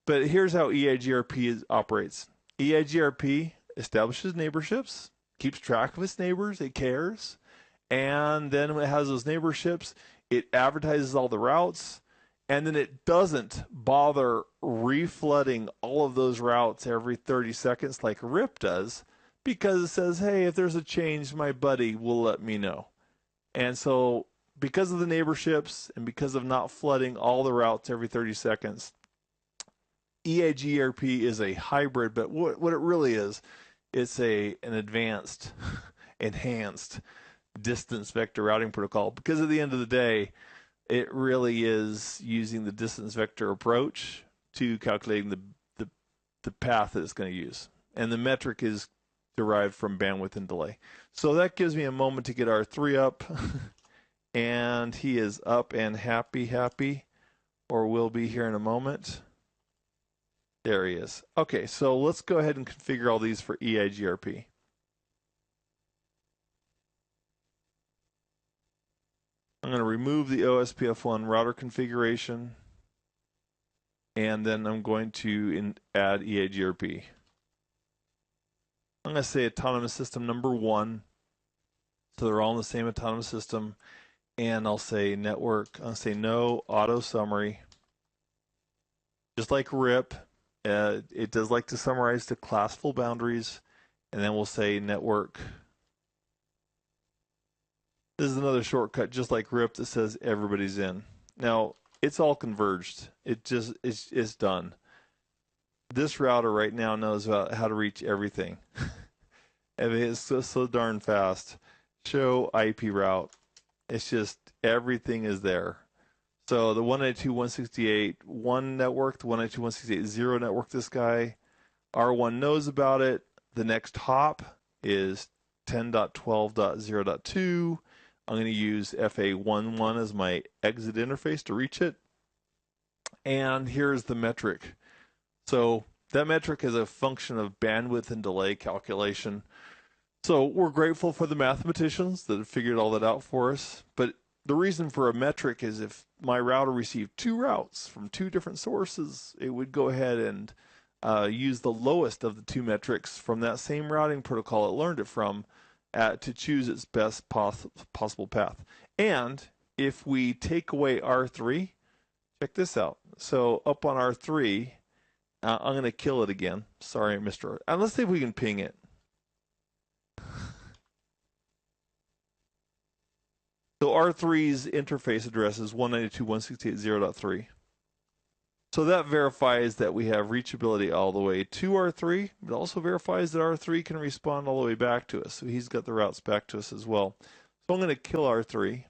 Speaker 1: But here's how EIGRP operates. EIGRP establishes neighborships, keeps track of its neighbors, it cares, and then when it has those neighborships, it advertises all the routes, and then it doesn't bother reflooding all of those routes every 30 seconds like RIP does, because it says, hey, if there's a change, my buddy will let me know. And so because of the neighborships and because of not flooding all the routes every 30 seconds, EIGRP is a hybrid, but what it really is, it's an advanced, enhanced distance vector routing protocol, because at the end of the day, it really is using the distance vector approach to calculating the path that it's going to use. And the metric is derived from bandwidth and delay. So that gives me a moment to get R3 up, and he is up and happy, or will be here in a moment. There he is. Okay, so let's go ahead and configure all these for EIGRP. I'm going to remove the OSPF1 router configuration, and then I'm going to add EIGRP. I'm going to say autonomous system number 1, so they're all in the same autonomous system, and I'll say network. I'll say no auto summary. Just like RIP, it does like to summarize the classful boundaries, and then we'll say network. This is another shortcut, just like RIP, that says everybody's in. Now, it's all converged. It's done. This router right now knows about how to reach everything. I mean, it's so darn fast. Show IP route. It's just everything is there. So the 192.168.1 network, the 192.168.0 network, this guy, R1 knows about it. The next hop is 10.12.0.2. I'm going to use FA11 as my exit interface to reach it. And here's the metric. So that metric is a function of bandwidth and delay calculation. So we're grateful for the mathematicians that have figured all that out for us. But the reason for a metric is if my router received 2 routes from 2 different sources, it would go ahead and use the lowest of the 2 metrics from that same routing protocol it learned it from to choose its best possible path. And if we take away R3, check this out. So up on R3, I'm going to kill it again. Sorry, Mr. And let's see if we can ping it. So R3's interface address is 192.168.0.3. So that verifies that we have reachability all the way to R3, but also verifies that R3 can respond all the way back to us. So he's got the routes back to us as well. So I'm going to kill R3.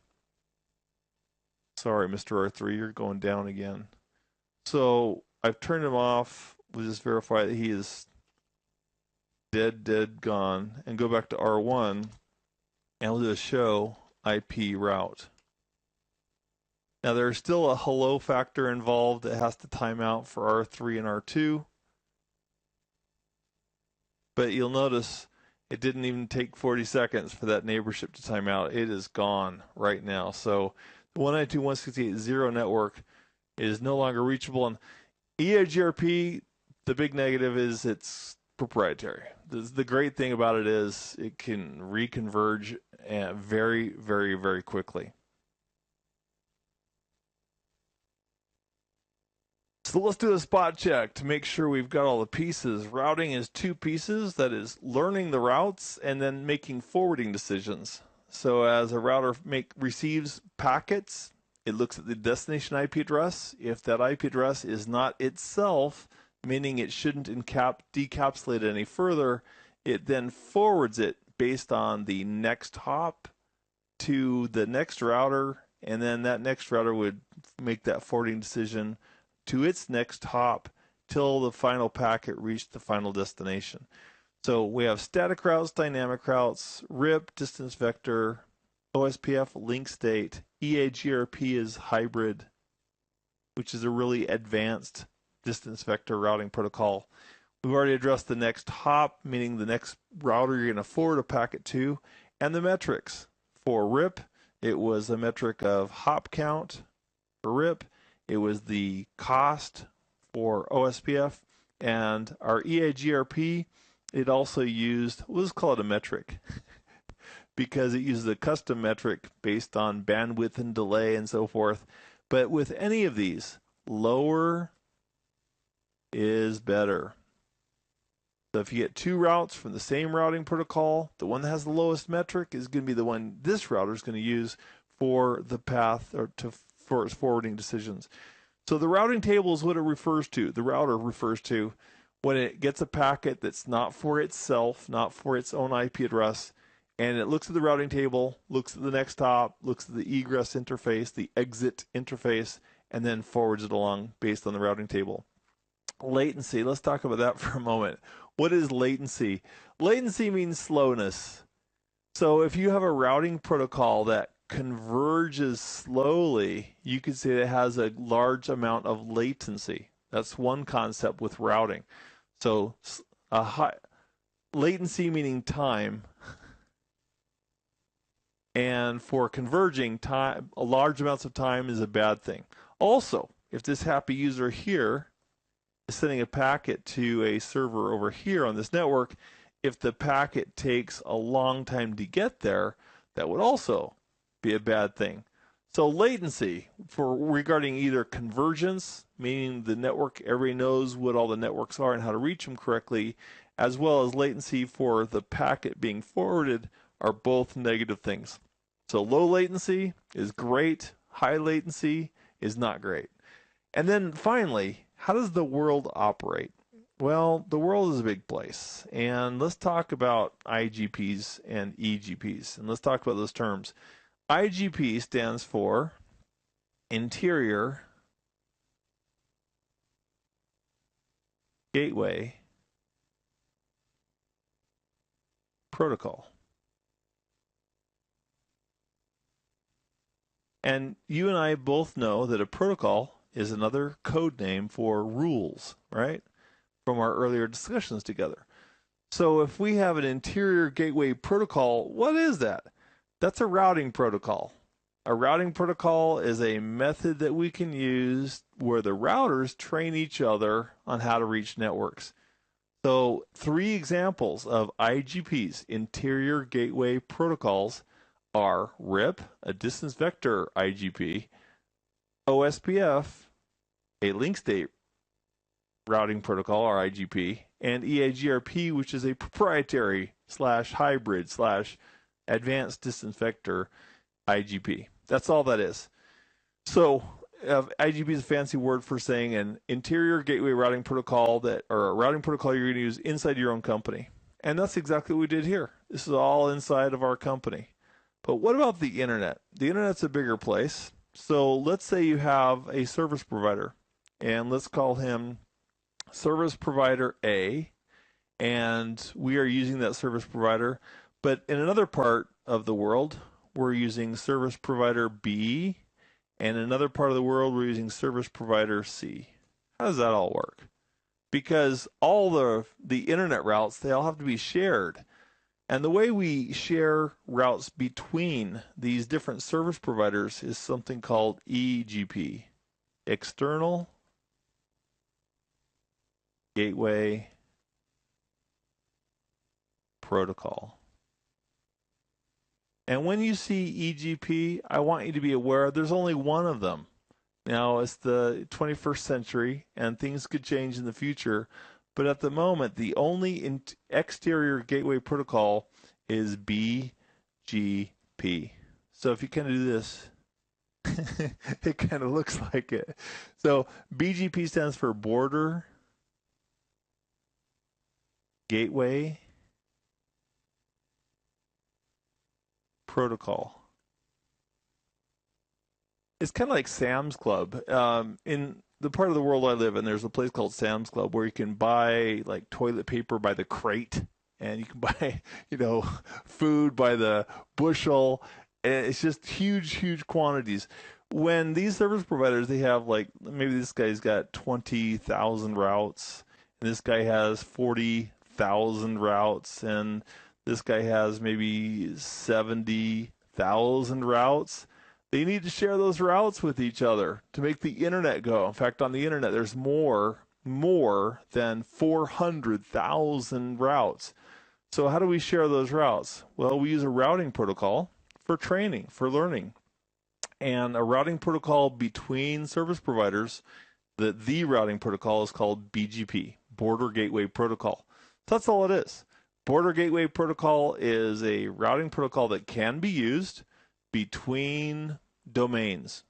Speaker 1: Sorry, Mr. R3, you're going down again. So I've turned him off. We'll just verify that he is dead, gone, and go back to R1, and we'll do a show IP route. Now there's still a hello factor involved that has to time out for R3 and R2. But you'll notice it didn't even take 40 seconds for that neighborship to time out. It is gone right now. So the 192.168.0 network is no longer reachable. And EIGRP, the big negative is it's proprietary. The great thing about it is it can reconverge very, very, very quickly. So let's do a spot check to make sure we've got all the pieces. Routing is two pieces, that is learning the routes and then making forwarding decisions. So as a router receives packets, it looks at the destination IP address. If that IP address is not itself, meaning it shouldn't decapsulate it any further, it then forwards it based on the next hop to the next router, and then that next router would make that forwarding decision to its next hop till the final packet reached the final destination. So we have static routes, dynamic routes, RIP, distance vector, OSPF, link state, EIGRP is hybrid, which is a really advanced distance vector routing protocol. We've already addressed the next hop, meaning the next router you're going to forward a packet to, and the metrics. For RIP, it was a metric of hop count for RIP. It was the cost for OSPF, and our EIGRP, it also used, let's call it a metric, because it uses a custom metric based on bandwidth and delay and so forth. But with any of these, lower is better. So if you get two routes from the same routing protocol, the one that has the lowest metric is going to be the one this router is going to use for the path or for its forwarding decisions. So the routing table is what it refers to. The router refers to when it gets a packet that's not for itself, not for its own IP address, and it looks at the routing table, looks at the next hop, looks at the egress interface, the exit interface, and then forwards it along based on the routing table. Latency, let's talk about that for a moment. What is latency? Latency means slowness. So if you have a routing protocol that converges slowly, you could say it has a large amount of latency. That's one concept with routing. So latency meaning time, and for converging, time, large amounts of time is a bad thing. Also, if this happy user here is sending a packet to a server over here on this network, if the packet takes a long time to get there, that would also be a bad thing. So latency for regarding either convergence, meaning the network, everybody knows what all the networks are and how to reach them correctly, as well as latency for the packet being forwarded, are both negative things. So low latency is great, high latency is not great. And then finally, how does the world operate? Well, the world is a big place, and let's talk about IGPs and EGPs, and let's talk about those terms. IGP stands for Interior Gateway Protocol. And you and I both know that a protocol is another code name for rules, right? From our earlier discussions together. So if we have an interior gateway protocol, what is that? That's a routing protocol. A routing protocol is a method that we can use where the routers train each other on how to reach networks. So 3 examples of IGPs, interior gateway protocols, are RIP, a distance vector IGP, OSPF, a link state routing protocol, or IGP, and EIGRP, which is a proprietary / hybrid / advanced distance vector IGP. That's all that is. So IGP is a fancy word for saying an interior gateway routing protocol or a routing protocol you're going to use inside your own company. And that's exactly what we did here. This is all inside of our company. But what about the internet? The internet's a bigger place. So let's say you have a service provider, and let's call him service provider A, and we are using that service provider. But in another part of the world, we're using service provider B, and in another part of the world, we're using service provider C. How does that all work? Because all the internet routes, they all have to be shared. And the way we share routes between these different service providers is something called EGP, External Gateway Protocol. And when you see EGP, I want you to be aware there's only one of them. Now it's the 21st century and things could change in the future, but at the moment, the only exterior gateway protocol is BGP. So if you kind of do this, it kind of looks like it. So BGP stands for Border Gateway Protocol. It's kind of like Sam's Club. In the part of the world I live in, there's a place called Sam's Club where you can buy like toilet paper by the crate, and you can buy, food by the bushel. And it's just huge, huge quantities. When these service providers, they have like maybe this guy's got 20,000 routes, and this guy has 40,000 routes, and this guy has maybe 70,000 routes. They need to share those routes with each other to make the internet go. In fact, on the internet, there's more than 400,000 routes. So how do we share those routes? Well, we use a routing protocol for training, for learning. And a routing protocol between service providers, the routing protocol is called BGP, Border Gateway Protocol. So that's all it is. Border Gateway Protocol is a routing protocol that can be used between domains.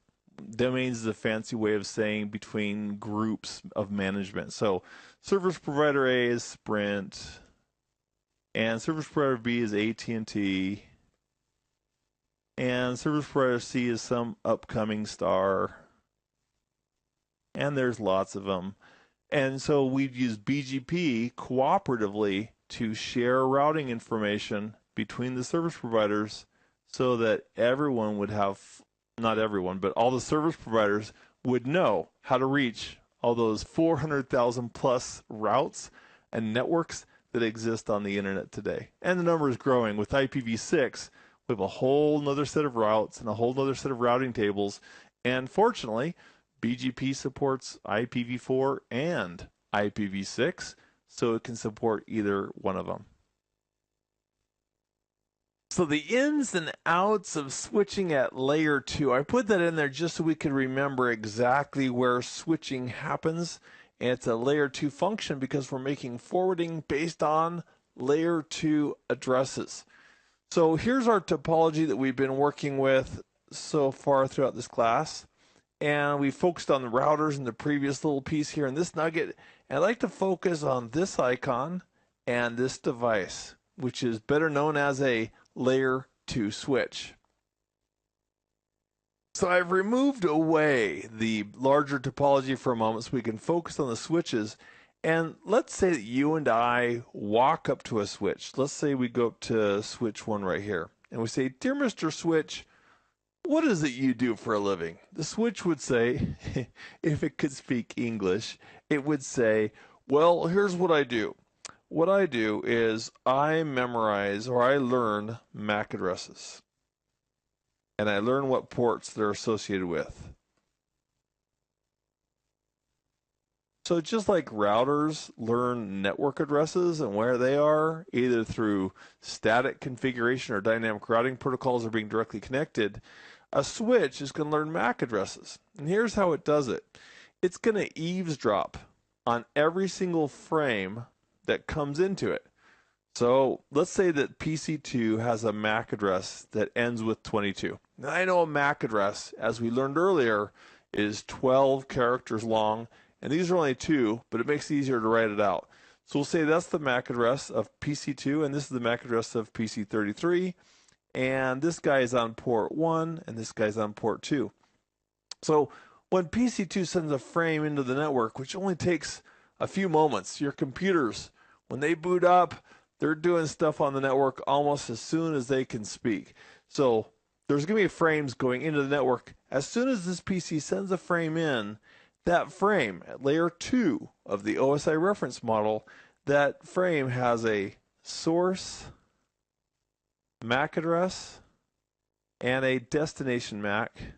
Speaker 1: Domains is a fancy way of saying between groups of management. So service provider A is Sprint, and service provider B is AT&T, and service provider C is some upcoming star, and there's lots of them. And so we'd use BGP cooperatively to share routing information between the service providers so that everyone would have, not everyone, but all the service providers would know how to reach all those 400,000 plus routes and networks that exist on the internet today. And the number is growing. With IPv6, we have a whole nother set of routes and a whole nother set of routing tables. And fortunately, BGP supports IPv4 and IPv6, so it can support either one of them. So the ins and outs of switching at layer 2, I put that in there just so we could remember exactly where switching happens. And it's a layer 2 function because we're making forwarding based on layer 2 addresses. So here's our topology that we've been working with so far throughout this class. And we focused on the routers in the previous little piece here in this nugget. And I'd like to focus on this icon and this device, which is better known as a layer 2 switch. So I've removed away the larger topology for a moment so we can focus on the switches. And let's say that you and I walk up to a switch. Let's say we go up to switch 1 right here. And we say, "Dear Mr. Switch, what is it you do for a living?" The switch would say, if it could speak English, it would say, "Well, here's what I do. What I do is I memorize or I learn MAC addresses. And I learn what ports they're associated with." So just like routers learn network addresses and where they are, either through static configuration or dynamic routing protocols are being directly connected, a switch is going to learn MAC addresses. And here's how it does it. It's going to eavesdrop on every single frame that comes into it. So let's say that PC2 has a MAC address that ends with 22. Now I know a MAC address, as we learned earlier, is 12 characters long, and these are only 2, but it makes it easier to write it out. So we'll say that's the MAC address of PC2, and this is the MAC address of PC33, and this guy is on port 1, and this guy's on port 2. So when PC2 sends a frame into the network, which only takes a few moments, your computers, when they boot up, they're doing stuff on the network almost as soon as they can speak. So there's going to be frames going into the network. As soon as this PC sends a frame in, that frame at layer 2 of the OSI reference model, that frame has a source MAC address and a destination MAC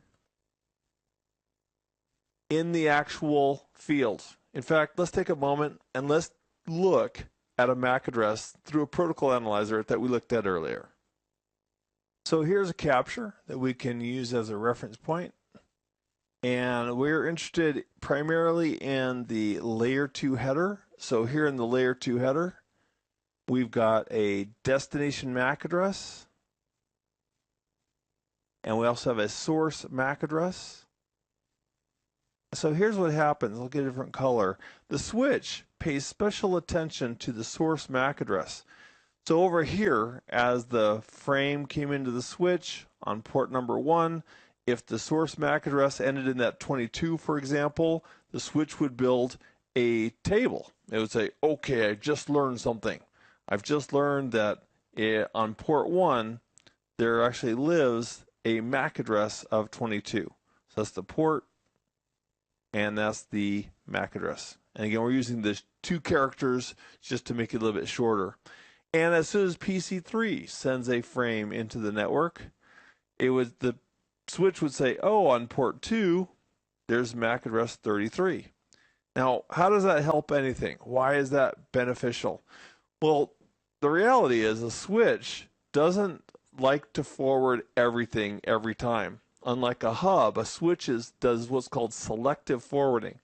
Speaker 1: in the actual fields. In fact, let's take a moment and let's look at a MAC address through a protocol analyzer that we looked at earlier. So here's a capture that we can use as a reference point. And we're interested primarily in the layer 2 header. So here in the layer 2 header, we've got a destination MAC address, and we also have a source MAC address. So here's what happens. I'll get a different color. The switch pays special attention to the source MAC address. So over here, as the frame came into the switch on port number 1, if the source MAC address ended in that 22, for example, the switch would build a table. It would say, okay, I just learned something. I've just learned that on port 1, there actually lives a MAC address of 22. So that's the port, and that's the MAC address. And again, we're using the 2 characters just to make it a little bit shorter. And as soon as PC3 sends a frame into the network, the switch would say, oh, on port 2, there's MAC address 33. Now, how does that help anything? Why is that beneficial? Well, the reality is a switch doesn't like to forward everything every time. Unlike a hub, a switch does what's called selective forwarding.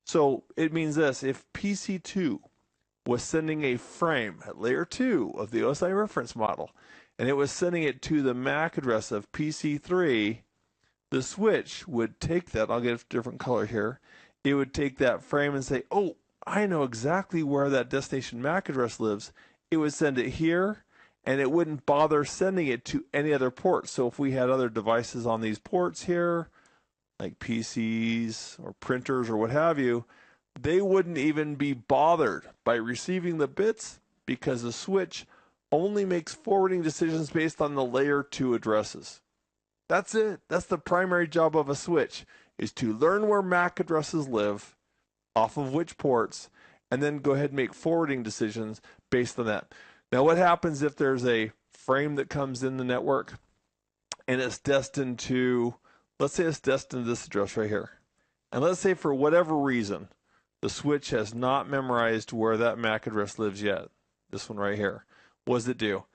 Speaker 1: So it means this: if PC2 was sending a frame at layer 2 of the OSI reference model, and it was sending it to the MAC address of PC3, the switch would take that. I'll get a different color here. It would take that frame and say, oh, I know exactly where that destination MAC address lives. It would send it here, and it wouldn't bother sending it to any other port. So if we had other devices on these ports here, like PCs or printers or what have you, they wouldn't even be bothered by receiving the bits, because the switch only makes forwarding decisions based on the layer 2 addresses. That's it. That's the primary job of a switch, is to learn where MAC addresses live, off of which ports, and then go ahead and make forwarding decisions based on that. Now, what happens if there's a frame that comes in the network and it's destined to, let's say it's destined to this address right here. And let's say for whatever reason, the switch has not memorized where that MAC address lives yet. This one right here. What does it do?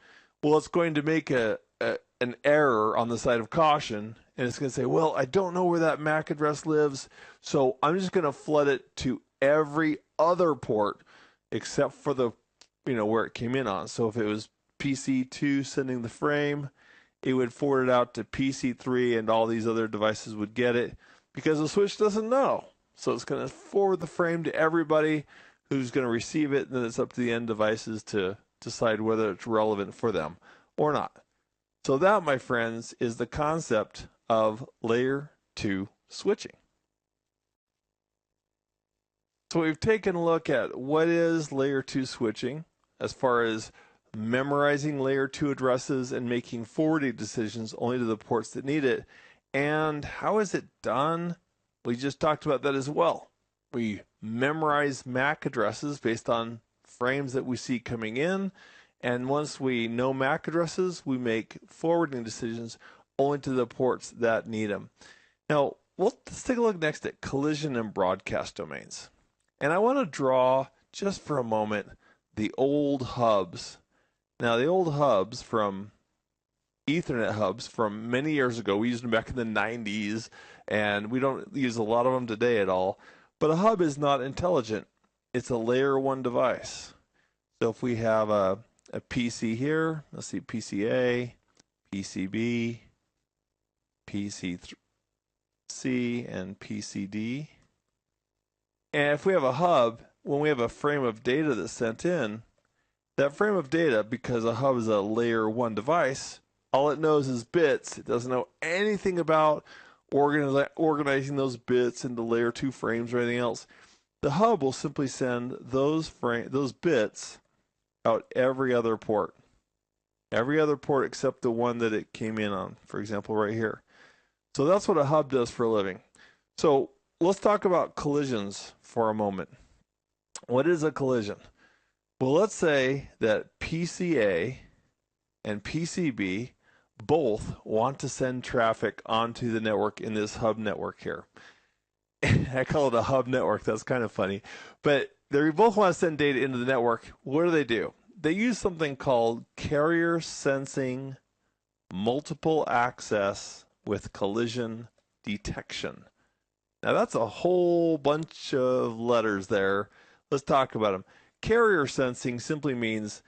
Speaker 1: Well, it's going to make an error on the side of caution, and it's going to say, well, I don't know where that MAC address lives, so I'm just going to flood it to every other port except for the, where it came in on. So if it was PC2 sending the frame, it would forward it out to PC3, and all these other devices would get it, because the switch doesn't know. So it's going to forward the frame to everybody who's going to receive it, and then it's up to the end devices to decide whether it's relevant for them or not. So that, my friends, is the concept of layer 2 switching. So we've taken a look at what is layer 2 switching as far as memorizing layer 2 addresses and making forwarding decisions only to the ports that need it. And how is it done? We just talked about that as well. We memorize MAC addresses based on frames that we see coming in. And once we know MAC addresses, we make forwarding decisions only to the ports that need them. Now, let's take a look next at collision and broadcast domains. And I want to draw, just for a moment, the old hubs. Now, the old hubs from Ethernet hubs from many years ago, we used them back in the 90s, and we don't use a lot of them today at all. But a hub is not intelligent. It's a layer 1 device. So if we have a PC here, let's see, PCA, PCB, PC C, and PCD. And if we have a hub, when we have a frame of data that's sent in, that frame of data, because a hub is a layer 1 device, all it knows is bits. It doesn't know anything about organizing those bits into layer 2 frames or anything else. The hub will simply send those bits out every other port. Every other port except the one that it came in on, for example, right here. So that's what a hub does for a living. So let's talk about collisions for a moment. What is a collision? Well, let's say that PCA and PCB both want to send traffic onto the network in this hub network here. I call it a hub network. That's kind of funny. But they both want to send data into the network. What do? They use something called carrier sensing multiple access with collision detection. Now that's a whole bunch of letters there. Let's talk about them. Carrier sensing simply means,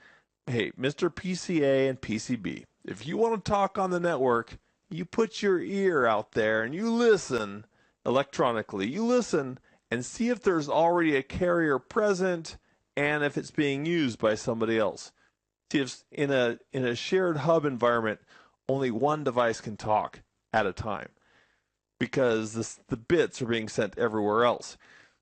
Speaker 1: hey, Mr. PCA and PCB, if you want to talk on the network, you put your ear out there and you listen electronically. You listen and see if there's already a carrier present and if it's being used by somebody else. See if in a shared hub environment, only one device can talk at a time because the bits are being sent everywhere else.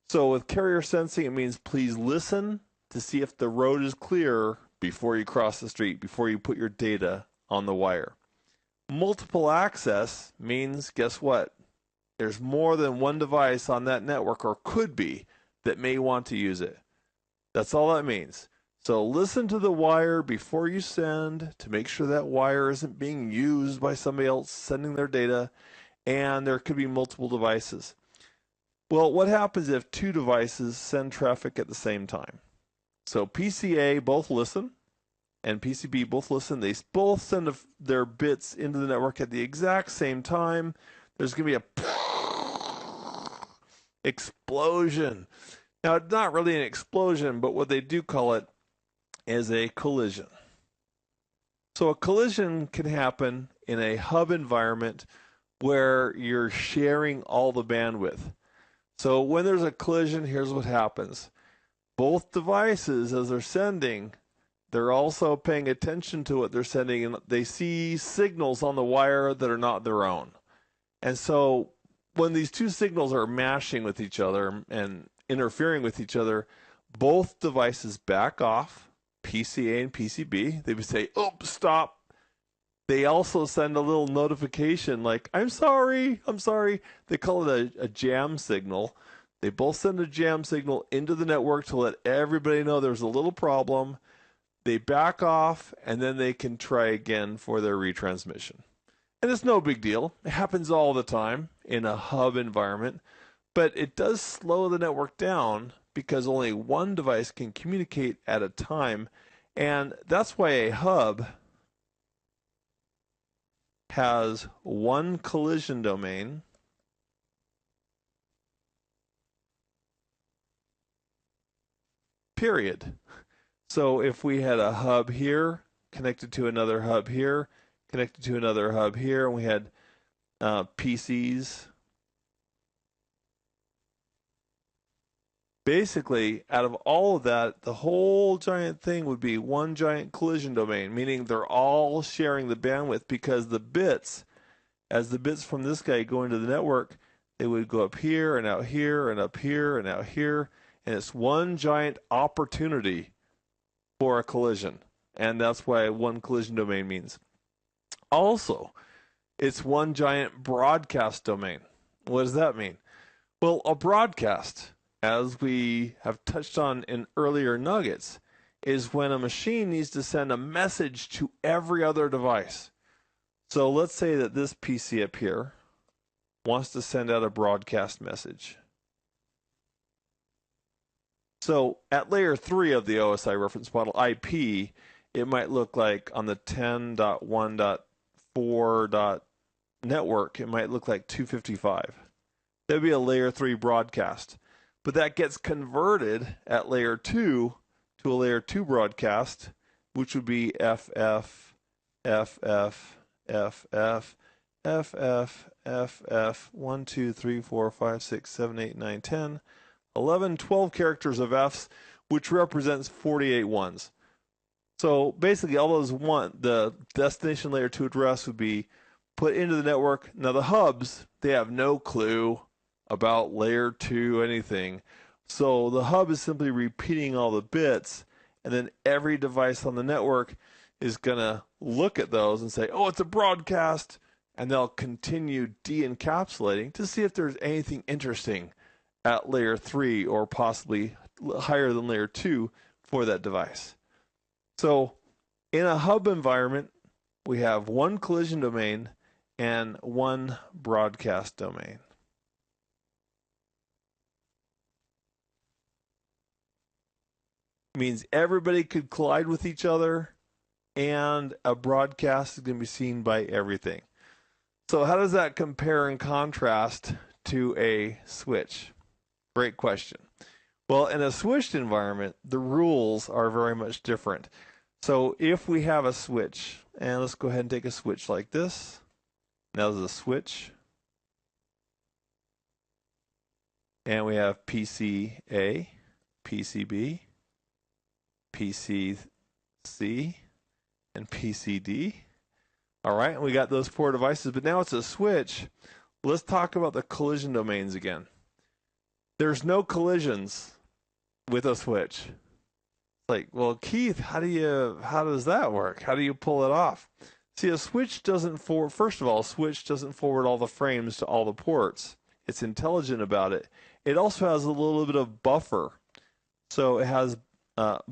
Speaker 1: So with carrier sensing, it means please listen to see if the road is clear before you cross the street, before you put your data on the wire. Multiple access means, guess what? There's more than one device on that network, or could be, that may want to use it. That's all that means. So listen to the wire before you send to make sure that wire isn't being used by somebody else sending their data, and there could be multiple devices. Well, what happens if two devices send traffic at the same time? So PCA both listen, and PCB both listen. They both send their bits into the network at the exact same time. There's going to be a explosion. Now, it's not really an explosion, but what they do call it is a collision. So a collision can happen in a hub environment where you're sharing all the bandwidth. So when there's a collision, here's what happens. Both devices, as they're sending, they're also paying attention to what they're sending, and they see signals on the wire that are not their own. And so when these two signals are mashing with each other and interfering with each other, both devices back off, PCA and PCB. They would say, oh, stop. They also send a little notification like, I'm sorry. They call it a jam signal. They both send a jam signal into the network to let everybody know there's a little problem. They back off, and then they can try again for their retransmission. And it's no big deal. It happens all the time in a hub environment, but it does slow the network down because only one device can communicate at a time. And that's why a hub has one collision domain period. So if we had a hub here connected to another hub here, connected to another hub here, and we had PCs, basically, out of all of that, the whole giant thing would be one giant collision domain, meaning they're all sharing the bandwidth because the bits, as the bits from this guy go into the network, they would go up here and out here and up here and out here, and it's one giant opportunity for a collision. And that's why one collision domain means. Also, it's one giant broadcast domain. What does that mean? Well, a broadcast, as we have touched on in earlier nuggets, is when a machine needs to send a message to every other device. So let's say that this PC up here wants to send out a broadcast message. So at layer 3 of the OSI reference model IP, it might look like on the 10.1.4. network, it might look like 255. That would be a layer 3 broadcast. But that gets converted at layer 2 to a layer 2 broadcast, which would be FF, FF, FF, FF, FF, 1, 2, 3, 4, 5, 6, 7, 8, 9, 10, 11, 12 characters of Fs, which represents 48 ones. So basically all those the destination layer 2 address would be put into the network. Now the hubs, they have no clue about layer 2 anything. So the hub is simply repeating all the bits, and then every device on the network is going to look at those and say, oh, it's a broadcast, and they'll continue de-encapsulating to see if there's anything interesting at layer 3 or possibly higher than layer 2 for that device. So in a hub environment, we have one collision domain and one broadcast domain. It means everybody could collide with each other, and a broadcast is going to be seen by everything. So how does that compare and contrast to a switch? Great question. Well, in a switched environment, the rules are very much different. So if we have a switch, and let's go ahead and take a switch like this. Now there's a switch. And we have PCA, PCB, PCC, and PCD. All right, and we got those 4 devices, but now it's a switch. Let's talk about the collision domains again. There's no collisions with a switch. Like, well, Keith, how does that work? How do you pull it off? See, a switch doesn't forward, first of all, a switch doesn't forward all the frames to all the ports. It's intelligent about it. It also has a little bit of buffer. So it has,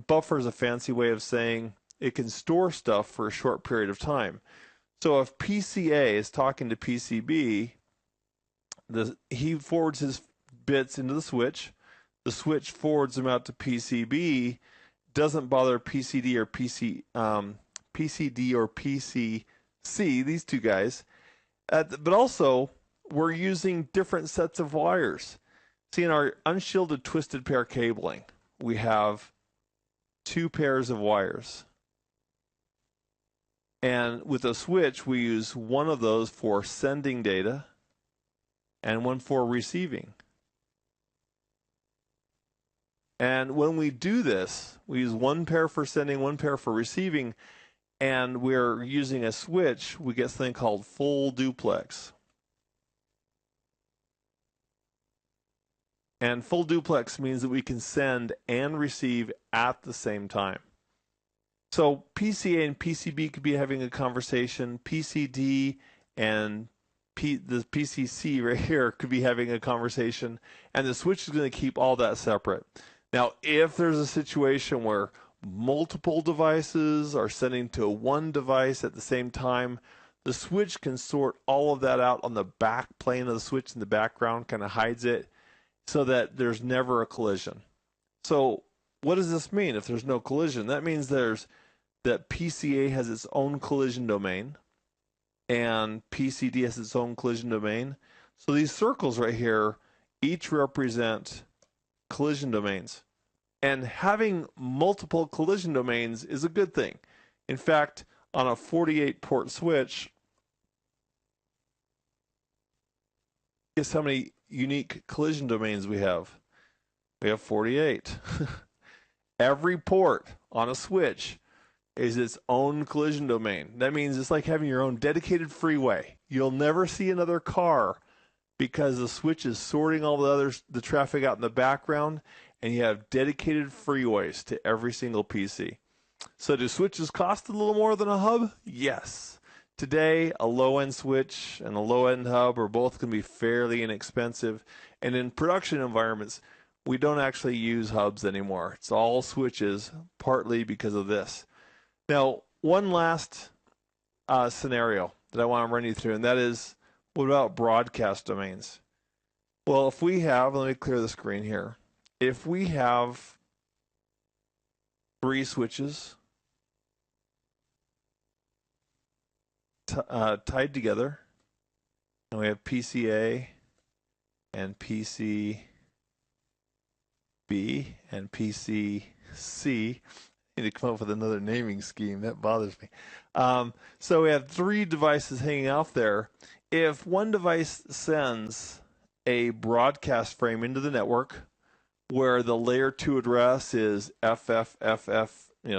Speaker 1: buffer is a fancy way of saying it can store stuff for a short period of time. So if PCA is talking to PCB, he forwards his bits into the switch forwards them out to PCB, doesn't bother PCD or PCC, these two guys. But also, we're using different sets of wires. See, in our unshielded twisted pair cabling, we have 2 pairs of wires. And with a switch, we use one of those for sending data and one for receiving. And when we do this, we use 1 pair for sending, 1 pair for receiving, and we're using a switch, we get something called full duplex. And full duplex means that we can send and receive at the same time. So PCA and PCB could be having a conversation. PCD and the PCC right here could be having a conversation. And the switch is going to keep all that separate. Now, if there's a situation where multiple devices are sending to one device at the same time, the switch can sort all of that out on the back plane of the switch in the background, kind of hides it, so that there's never a collision. So what does this mean if there's no collision? That means that PCA has its own collision domain and PCD has its own collision domain. So these circles right here each represent collision domains. And having multiple collision domains is a good thing. In fact, on a 48 port switch, guess how many unique collision domains we have? We have 48. Every port on a switch is its own collision domain. That means it's like having your own dedicated freeway. You'll never see another car because the switch is sorting all the traffic out in the background, and you have dedicated freeways to every single PC. So do switches cost a little more than a hub? Yes. Today, a low-end switch and a low-end hub are both going to be fairly inexpensive. And in production environments, we don't actually use hubs anymore. It's all switches, partly because of this. Now, one last scenario that I want to run you through, and that is, what about broadcast domains? Well, if we have, let me clear the screen here. If we have 3 switches tied together, and we have PCA and PCB and PCC. I need to come up with another naming scheme. That bothers me. So we have 3 devices hanging out there. If one device sends a broadcast frame into the network where the layer 2 address is FFFF,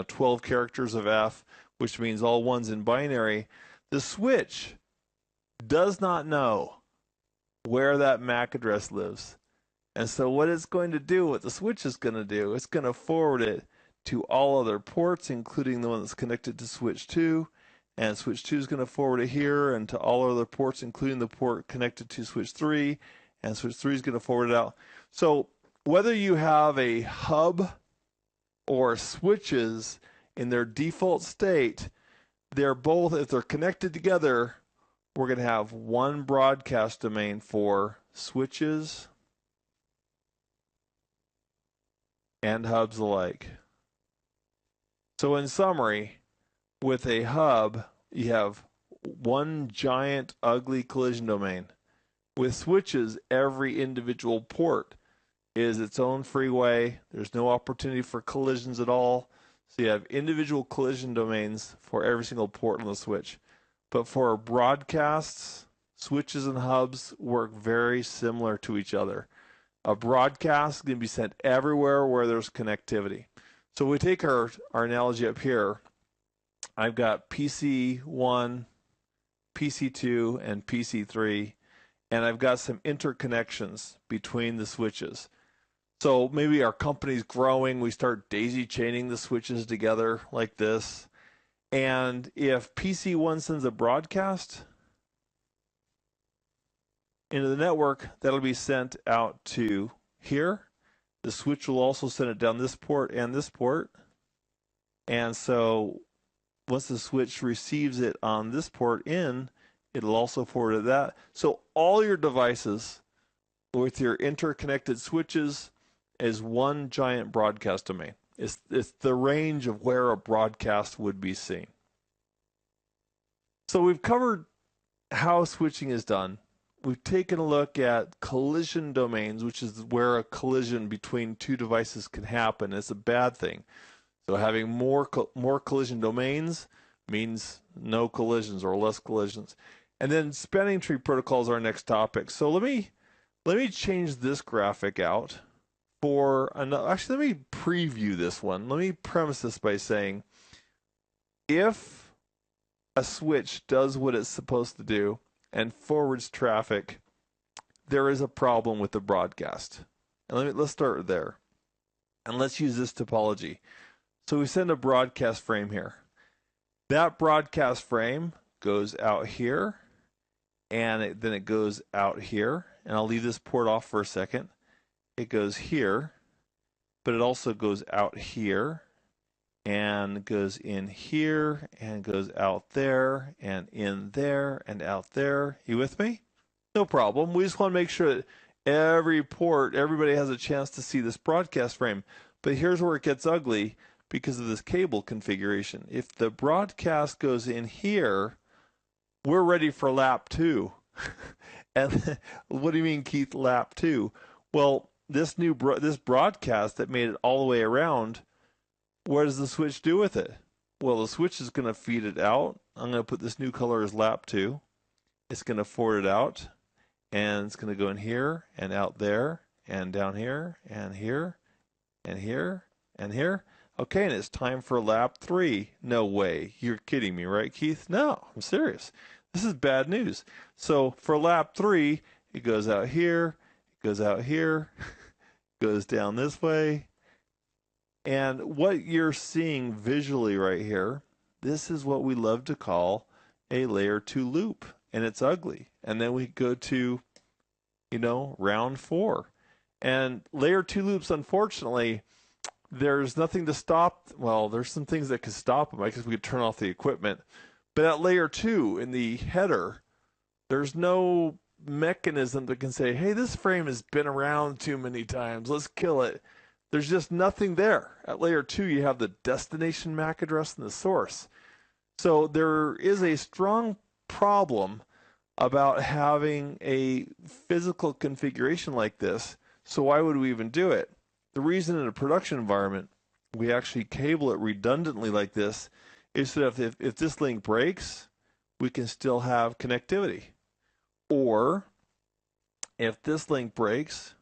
Speaker 1: 12 characters of F, which means all ones in binary, the switch does not know where that MAC address lives. And so what it's going to do, what the switch is going to do, it's going to forward it to all other ports, including the one that's connected to switch 2. And switch 2 is going to forward it here and to all other ports, including the port connected to switch 3. And switch 3 is going to forward it out. So whether you have a hub or switches in their default state, they're both, if they're connected together, we're going to have one broadcast domain for switches and hubs alike. So in summary, with a hub, you have one giant ugly collision domain. With switches, every individual port is its own freeway. There's no opportunity for collisions at all. So you have individual collision domains for every single port on the switch. But for broadcasts, switches and hubs work very similar to each other. A broadcast can be sent everywhere where there's connectivity. So we take our analogy up here. I've got PC1, PC2, and PC3, and I've got some interconnections between the switches. So maybe our company's growing, we start daisy chaining the switches together like this. And if PC1 sends a broadcast into the network, that'll be sent out to here. The switch will also send it down this port and this port. And so once the switch receives it on this port in, it'll also forward to that. So all your devices with your interconnected switches is one giant broadcast domain. It's the range of where a broadcast would be seen. So we've covered how switching is done. We've taken a look at collision domains, which is where a collision between two devices can happen. It's a bad thing. So having more collision domains means no collisions or less collisions. And then spanning tree protocols are our next topic. So let me change this graphic out for another. Actually, let me preview this one. Let me premise this by saying, if a switch does what it's supposed to do and forwards traffic, there is a problem with the broadcast. And let's start there. And let's use this topology. So we send a broadcast frame here. That broadcast frame goes out here, and then it goes out here. And I'll leave this port off for a second. It goes here, but it also goes out here, and goes in here, and goes out there, and in there, and out there. You with me? No problem. We just want to make sure that every port, everybody has a chance to see this broadcast frame. But here's where it gets ugly because of this cable configuration. If the broadcast goes in here, we're ready for lap 2. And what do you mean, Keith, lap 2? Well, this broadcast that made it all the way around, what does the switch do with it? Well, the switch is going to feed it out. I'm going to put this new color as lap 2. It's going to forward it out, and it's going to go in here and out there and down here and here and here and here. Okay, and it's time for lap 3. No way. You're kidding me, right, Keith? No, I'm serious. This is bad news. So for lap 3, it goes out here, it goes out here, goes down this way. And what you're seeing visually right here, this is what we love to call a layer 2 loop. And it's ugly. And then we go to, round 4. And layer 2 loops, unfortunately, there's nothing to stop. Well, there's some things that could stop them. I guess we could turn off the equipment. But at layer 2, in the header, there's no mechanism that can say, hey, this frame has been around too many times. Let's kill it. There's just nothing there. At layer 2, you have the destination MAC address and the source. So there is a strong problem about having a physical configuration like this. So why would we even do it? The reason in a production environment we actually cable it redundantly like this is so that if this link breaks, we can still have connectivity. Or if this link breaks,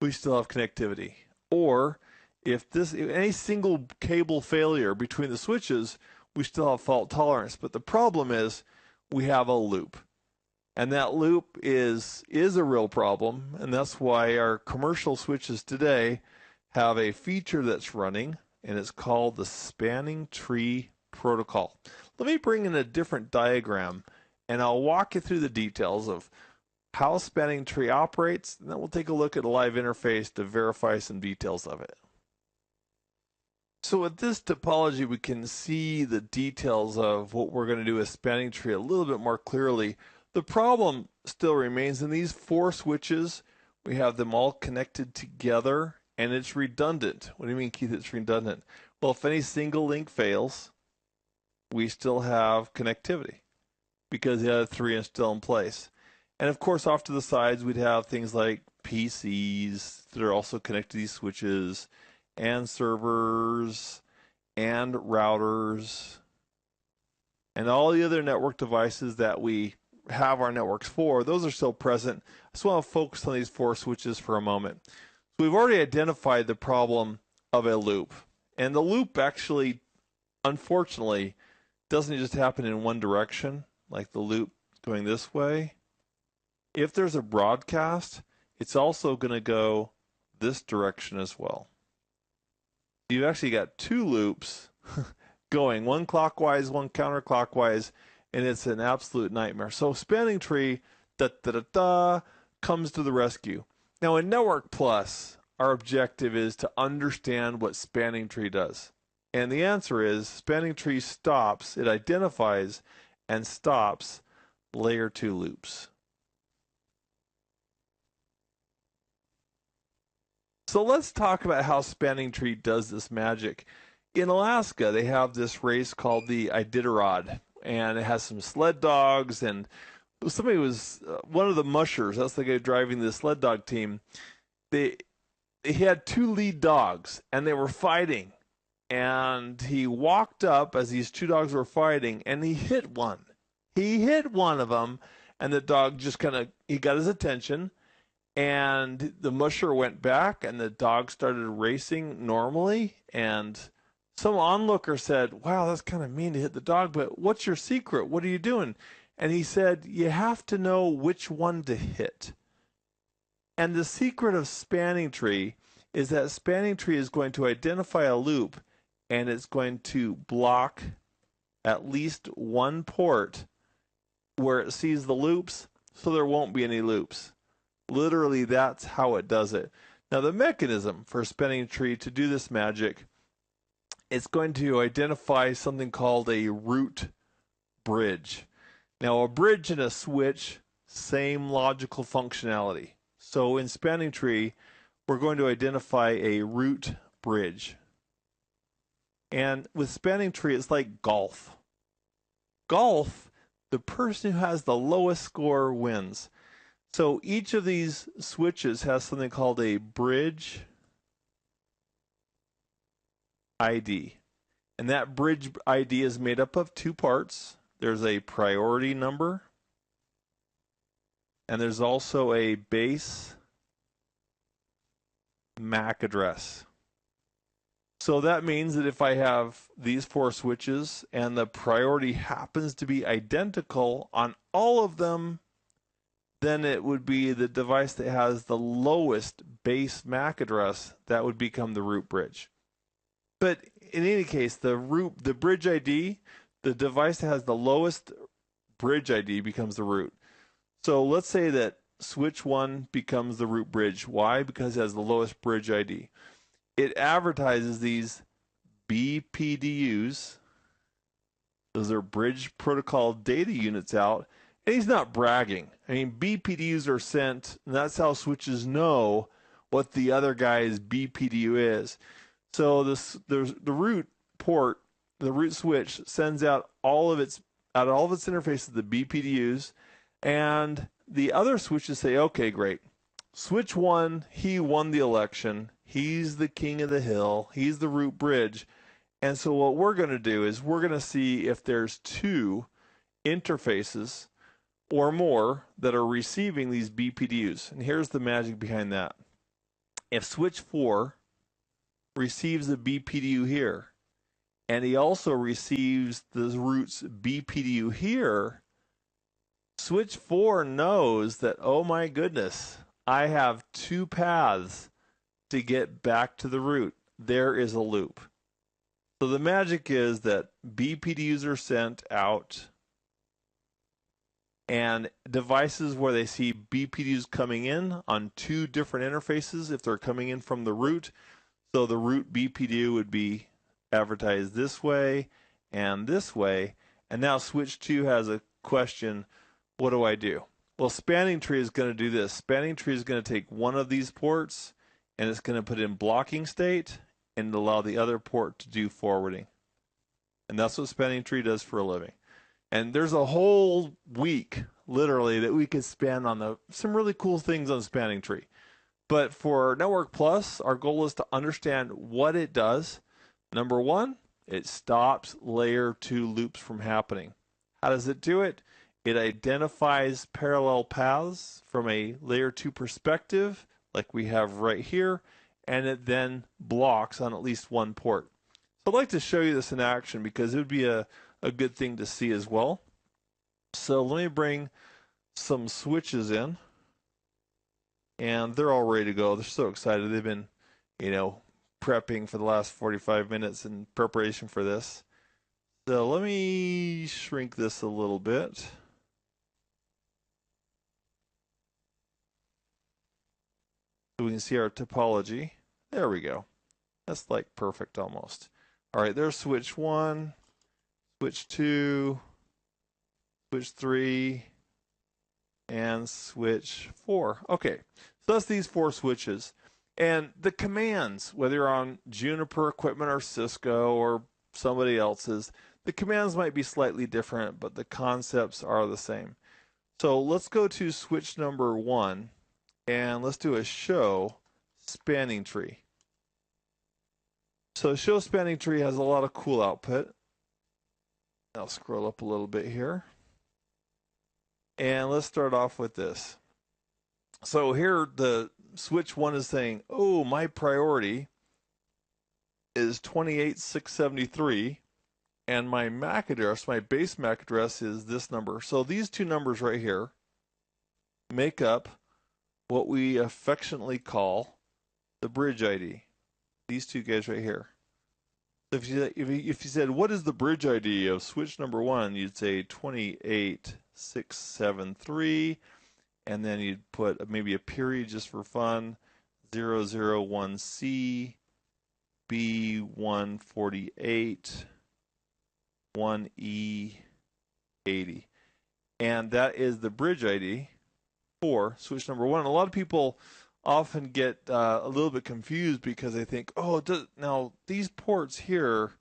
Speaker 1: we still have connectivity. Or if any single cable failure between the switches, we still have fault tolerance. But the problem is we have a loop. And that loop is a real problem. And that's why our commercial switches today have a feature that's running, and it's called the spanning tree protocol. Let me bring in a different diagram, and I'll walk you through the details of how spanning tree operates, and then we'll take a look at a live interface to verify some details of it. So with this topology, we can see the details of what we're going to do with spanning tree a little bit more clearly. The problem still remains in these 4 switches. We have them all connected together, and it's redundant. What do you mean, Keith, it's redundant? Well, if any single link fails, we still have connectivity because the other 3 are still in place. And of course, off to the sides, we'd have things like PCs that are also connected to these switches, and servers, and routers, and all the other network devices that we have our networks for. Those are still present. I just want to focus on these 4 switches for a moment. So we've already identified the problem of a loop. And the loop actually, unfortunately, doesn't just happen in one direction, like the loop going this way. If there's a broadcast, it's also going to go this direction as well. You've actually got 2 loops going, one clockwise, one counterclockwise, and it's an absolute nightmare. So Spanning Tree, comes to the rescue. Now in Network Plus, our objective is to understand what Spanning Tree does. And the answer is Spanning Tree stops, it identifies and stops layer 2 loops. So let's talk about how Spanning Tree does this magic. In Alaska, they have this race called the Iditarod, and it has some sled dogs, and somebody was, one of the mushers, that's the guy driving the sled dog team, he had 2 lead dogs, and they were fighting. And he walked up as these 2 dogs were fighting, and he hit one. He hit one of them, and the dog just he got his attention, and the musher went back, and the dog started racing normally, and some onlooker said, wow, that's kind of mean to hit the dog, but what's your secret? What are you doing? And he said, you have to know which one to hit. And the secret of Spanning Tree is that Spanning Tree is going to identify a loop, and it's going to block at least one port where it sees the loops, so there won't be any loops. Literally, that's how it does it. Now, the mechanism for Spanning Tree to do this magic, it's going to identify something called a root bridge. Now, a bridge and a switch, same logical functionality. So in Spanning Tree, we're going to identify a root bridge. And with Spanning Tree, it's like golf. Golf, the person who has the lowest score wins. So each of these switches has something called a bridge ID. And that bridge ID is made up of 2 parts. There's a priority number, and there's also a base MAC address. So that means that if I have these 4 switches and the priority happens to be identical on all of them, then it would be the device that has the lowest base MAC address that would become the root bridge. But in any case, the bridge ID, the device that has the lowest bridge ID becomes the root. So let's say that switch 1 becomes the root bridge. Why? Because it has the lowest bridge ID. It advertises these BPDUs. Those are bridge protocol data units out. And he's not bragging. I mean, BPDUs are sent, and that's how switches know what the other guy's BPDU is. So the root port, the root switch, sends out all of its interfaces, the BPDUs, and the other switches say, okay, great. Switch 1, he won the election. He's the king of the hill. He's the root bridge. And so what we're going to do is we're going to see if there's 2 interfaces or more that are receiving these BPDUs. And here's the magic behind that. If switch 4 receives a BPDU here, and he also receives the root's BPDU here, switch 4 knows that, oh my goodness, I have 2 paths to get back to the root. There is a loop. So the magic is that BPDUs are sent out, and devices where they see BPDUs coming in on 2 different interfaces, if they're coming in from the root, so the root BPDU would be advertised this way and this way, and now switch 2 has a question, what do I do? Well, Spanning Tree is going to do this. Spanning Tree is going to take one of these ports, and it's going to put it in blocking state and allow the other port to do forwarding. And that's what Spanning Tree does for a living. And there's a whole week, literally, that we could spend on some really cool things on the spanning tree. But for Network Plus, our goal is to understand what it does. Number one, it stops layer 2 loops from happening. How does it do it? It identifies parallel paths from a layer 2 perspective, like we have right here, and it then blocks on at least one port. So I'd like to show you this in action because it would be a good thing to see as well. So let me bring some switches in, and they're all ready to go. They're so excited. They've been, prepping for the last 45 minutes in preparation for this. So let me shrink this a little bit. So we can see our topology. There we go. That's like perfect almost. All right, there's switch 1, switch 2, switch 3, and switch 4. Okay, so that's these 4 switches. And the commands, whether you're on Juniper equipment or Cisco or somebody else's, the commands might be slightly different, but the concepts are the same. So let's go to switch number 1, and let's do a show spanning tree. So show spanning tree has a lot of cool output. I'll scroll up a little bit here. And let's start off with this. So here the switch 1 is saying, oh, my priority is 28673, and my MAC address, my base MAC address is this number. So these two numbers right here make up what we affectionately call the bridge ID. These two guys right here. So if you said, what is the bridge ID of switch number 1, you'd say 28673, and then you'd put maybe a period just for fun, 001C, B148, 1E80. And that is the bridge ID for switch number 1. A lot of people often get a little bit confused because they think, now these ports here,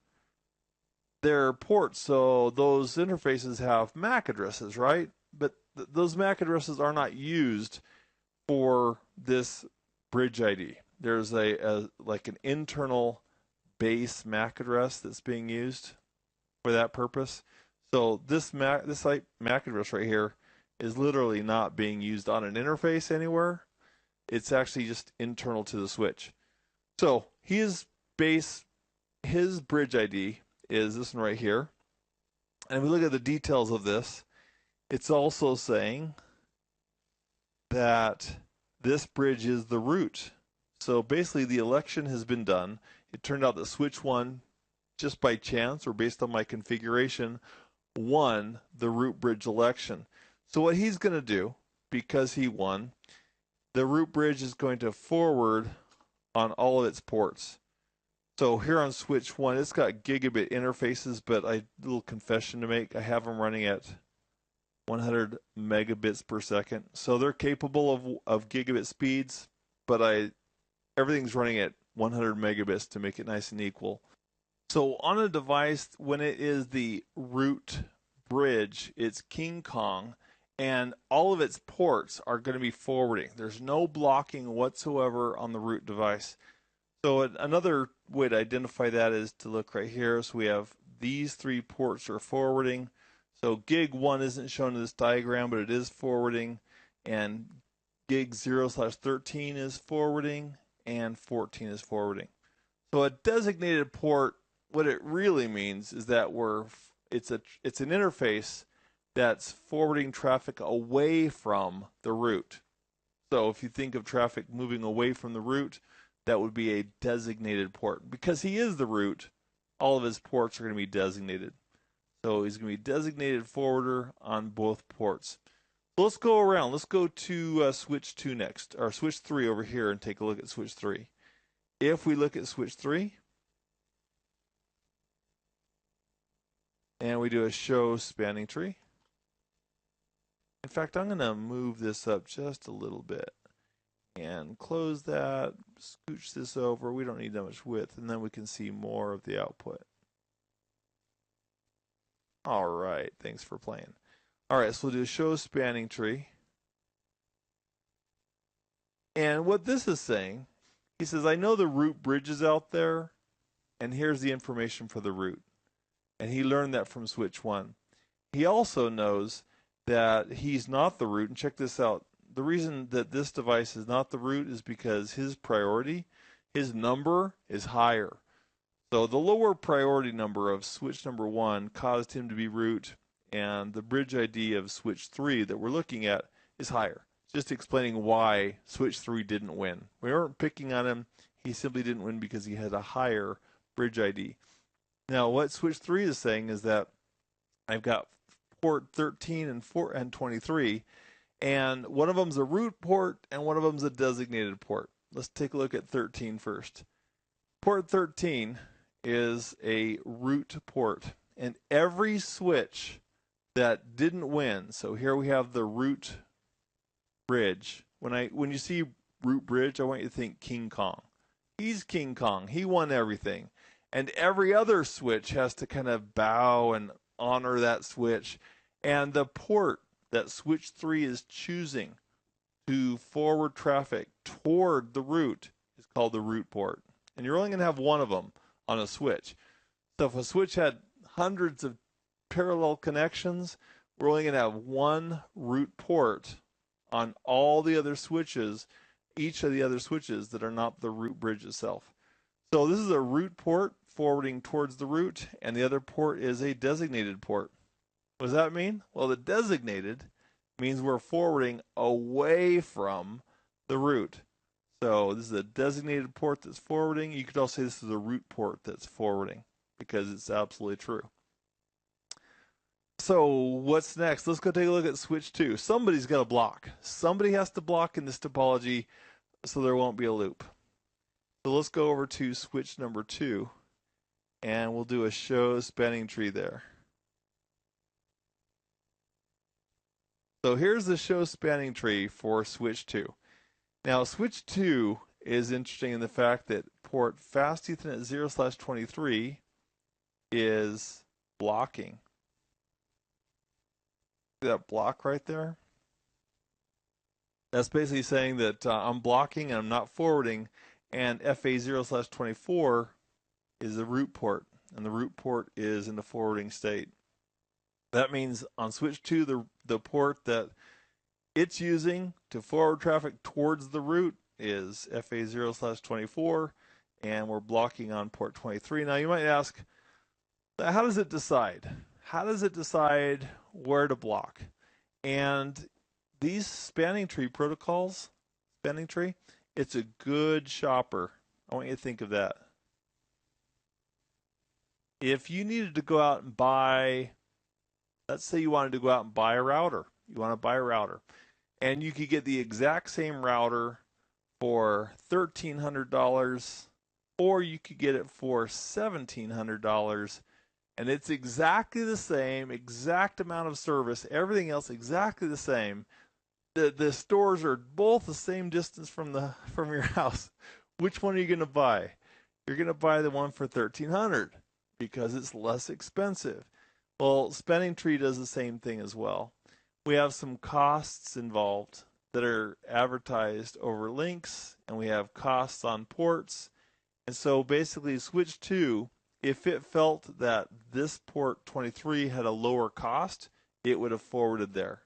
Speaker 1: they're ports, so those interfaces have MAC addresses, right? But those MAC addresses are not used for this bridge ID. There's like an internal base MAC address that's being used for that purpose. So this MAC address right here is literally not being used on an interface anywhere. It's actually just internal to the switch. So his bridge ID is this one right here. And if we look at the details of this, it's also saying that this bridge is the root. So basically the election has been done. It turned out that switch 1, just by chance or based on my configuration, won the root bridge election. So what he's going to do, because he won, the root bridge is going to forward on all of its ports. So here on switch 1, it's got gigabit interfaces, but a little confession to make. I have them running at 100 megabits per second. So they're capable of gigabit speeds, but everything's running at 100 megabits to make it nice and equal. So on a device, when it is the root bridge, it's King Kong, and all of its ports are going to be forwarding. There's no blocking whatsoever on the root device. So another way to identify that is to look right here. So we have these 3 ports are forwarding. So gig 1 isn't shown in this diagram, but it is forwarding, and gig 0/13 is forwarding, and 14 is forwarding. So a designated port, what it really means is that it's an interface that's forwarding traffic away from the root. So if you think of traffic moving away from the root, that would be a designated port. Because he is the root, all of his ports are going to be designated. So he's going to be designated forwarder on both ports. So let's go around. Let's go to switch 2 next, or switch 3 over here, and take a look at switch 3. If we look at switch 3, and we do a show spanning tree. In fact, I'm going to move this up just a little bit and close that, scooch this over. We don't need that much width, and then we can see more of the output. All right, thanks for playing. All right, so we'll do show spanning tree. And what this is saying, he says, I know the root bridge is out there, and here's the information for the root. And he learned that from switch 1. He also knows that he's not the root, and check this out. The reason that this device is not the root is because his priority, his number, is higher. So the lower priority number of switch number 1 caused him to be root, and the bridge ID of switch 3 that we're looking at is higher. Just explaining why switch 3 didn't win. We weren't picking on him. He simply didn't win because he had a higher bridge ID. Now, what switch 3 is saying is that I've got port 13 and 23, and one of them's a root port and one of them's a designated port. Let's take a look at 13 first. Port 13 is a root port, and every switch that didn't win, so here we have the root bridge. When you see root bridge, I want you to think King Kong. He's King Kong. He won everything. And every other switch has to kind of bow and honor that switch. And the port that switch 3 is choosing to forward traffic toward the root is called the root port. And you're only going to have one of them on a switch. So if a switch had hundreds of parallel connections, we're only going to have one root port on all the other switches, each of the other switches that are not the root bridge itself. So this is a root port forwarding towards the root, and the other port is a designated port. What does that mean? Well, the designated means we're forwarding away from the root. So this is a designated port that's forwarding. You could also say this is a root port that's forwarding because it's absolutely true. So what's next? Let's go take a look at switch 2. Somebody's got to block. Somebody has to block in this topology so there won't be a loop. So let's go over to switch number 2, and we'll do a show spanning tree there. So here's the show spanning tree for switch 2. Now switch 2 is interesting in the fact that port fast Ethernet 0/23 is blocking. See that block right there? That's basically saying that I'm blocking and I'm not forwarding, and FA 0/24 is the root port, and the root port is in the forwarding state. That means on switch 2, the port that it's using to forward traffic towards the root is FA 0/24, and we're blocking on port 23. Now you might ask, how does it decide? How does it decide where to block? And these spanning tree protocols, spanning tree, it's a good shopper. I want you to think of that. If you needed to go out and buy, let's say you wanted to go out and buy a router. You want to buy a router. And you could get the exact same router for $1,300, or you could get it for $1,700, and it's exactly the same, exact amount of service, everything else exactly the same. The stores are both the same distance from your house. Which one are you going to buy? You're going to buy the one for $1,300 because it's less expensive. Well, Spanning Tree does the same thing as well. We have some costs involved that are advertised over links, and we have costs on ports. And so basically switch 2, if it felt that this port 23 had a lower cost, it would have forwarded there.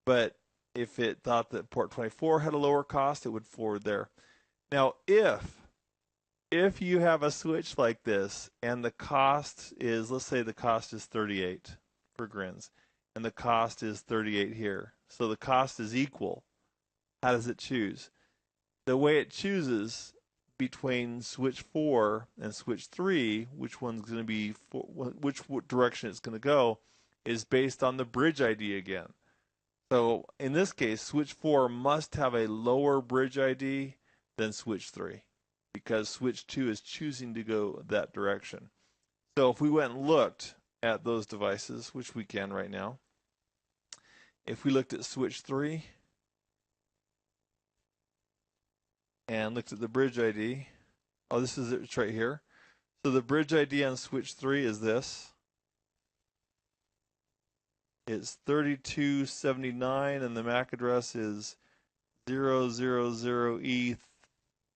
Speaker 1: But if it thought that port 24 had a lower cost, it would forward there. Now, if you have a switch like this and the cost is, let's say the cost is 38 for grins, and the cost is 38 here. So the cost is equal. How does it choose? The way it chooses between switch 4 and switch 3, which one's going to be, which direction it's going to go, is based on the bridge ID again. So in this case, switch 4 must have a lower bridge ID than switch 3 because switch 2 is choosing to go that direction. So if we went and looked at those devices, which we can right now, if we looked at switch 3 and looked at the bridge ID, oh, this is it right here. So the bridge ID on switch 3 is this. It's 3279 and the MAC address is 000E,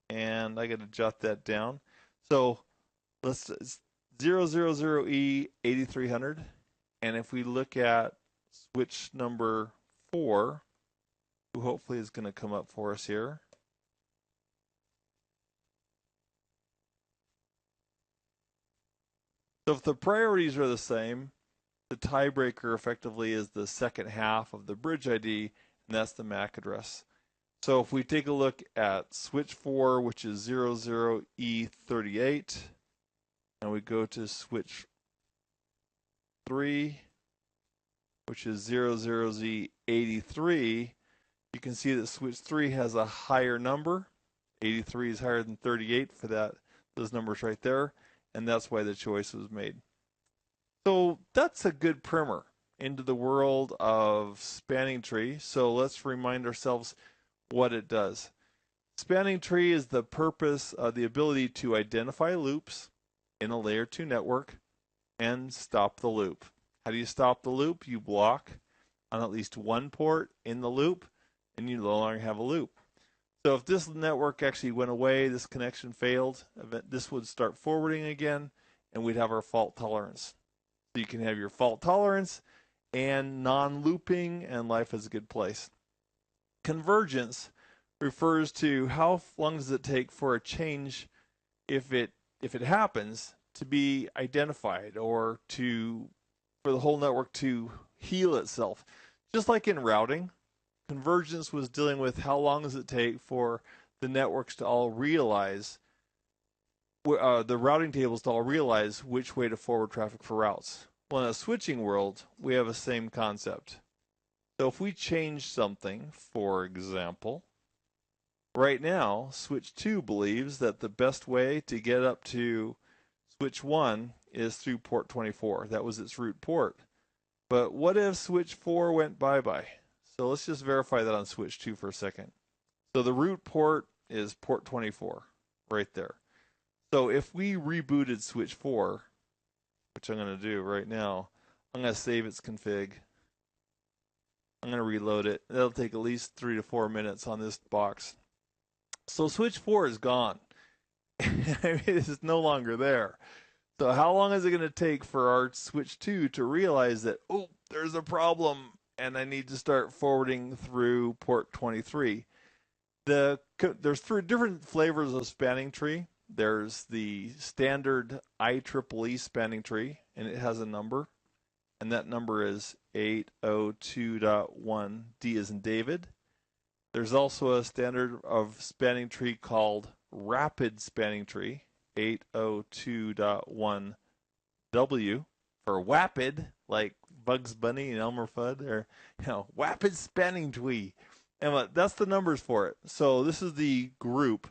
Speaker 1: and I got to jot that down. So let's 000E 8300, and if we look at switch number 4, who hopefully is going to come up for us here. So if the priorities are the same, the tiebreaker effectively is the second half of the bridge ID, and that's the MAC address. So if we take a look at switch 4, which is 00E38, and we go to switch 3, which is 00Z83, you can see that switch 3 has a higher number. 83 is higher than 38 for those numbers right there, and that's why the choice was made. So that's a good primer into the world of spanning tree. So let's remind ourselves what it does. Spanning tree is the purpose of the ability to identify loops in a layer 2 network and stop the loop. How do you stop the loop? You block on at least one port in the loop, and you no longer have a loop. So if this network actually went away, this connection failed, this would start forwarding again, and we'd have our fault tolerance. So you can have your fault tolerance and non-looping, and life is a good place. Convergence refers to how long does it take for a change, if it happens, to be identified, or for the whole network to heal itself. Just like in routing, convergence was dealing with how long does it take for the networks to all realize, the routing tables to all realize which way to forward traffic for routes. Well, in a switching world, we have the same concept. So if we change something, for example, right now, switch 2 believes that the best way to get up to switch 1 is through port 24. That was its root port. But what if switch 4 went bye-bye? So let's just verify that on switch 2 for a second. So the root port is port 24, right there. So if we rebooted switch 4, which I'm going to do right now, I'm going to save its config. I'm going to reload it. That'll take at least 3 to 4 minutes on this box. So switch 4 is gone. It is no longer there. So how long is it going to take for our switch 2 to realize that, oh, there's a problem and I need to start forwarding through port 23? There's 3 different flavors of spanning tree. There's the standard IEEE spanning tree, and it has a number, and that number is 802.1, D as in David. There's also a standard of spanning tree called rapid spanning tree, 802.1 W, for WAPID, like Bugs Bunny and Elmer Fudd, or WAPID spanning tree. And that's the numbers for it. So this is the group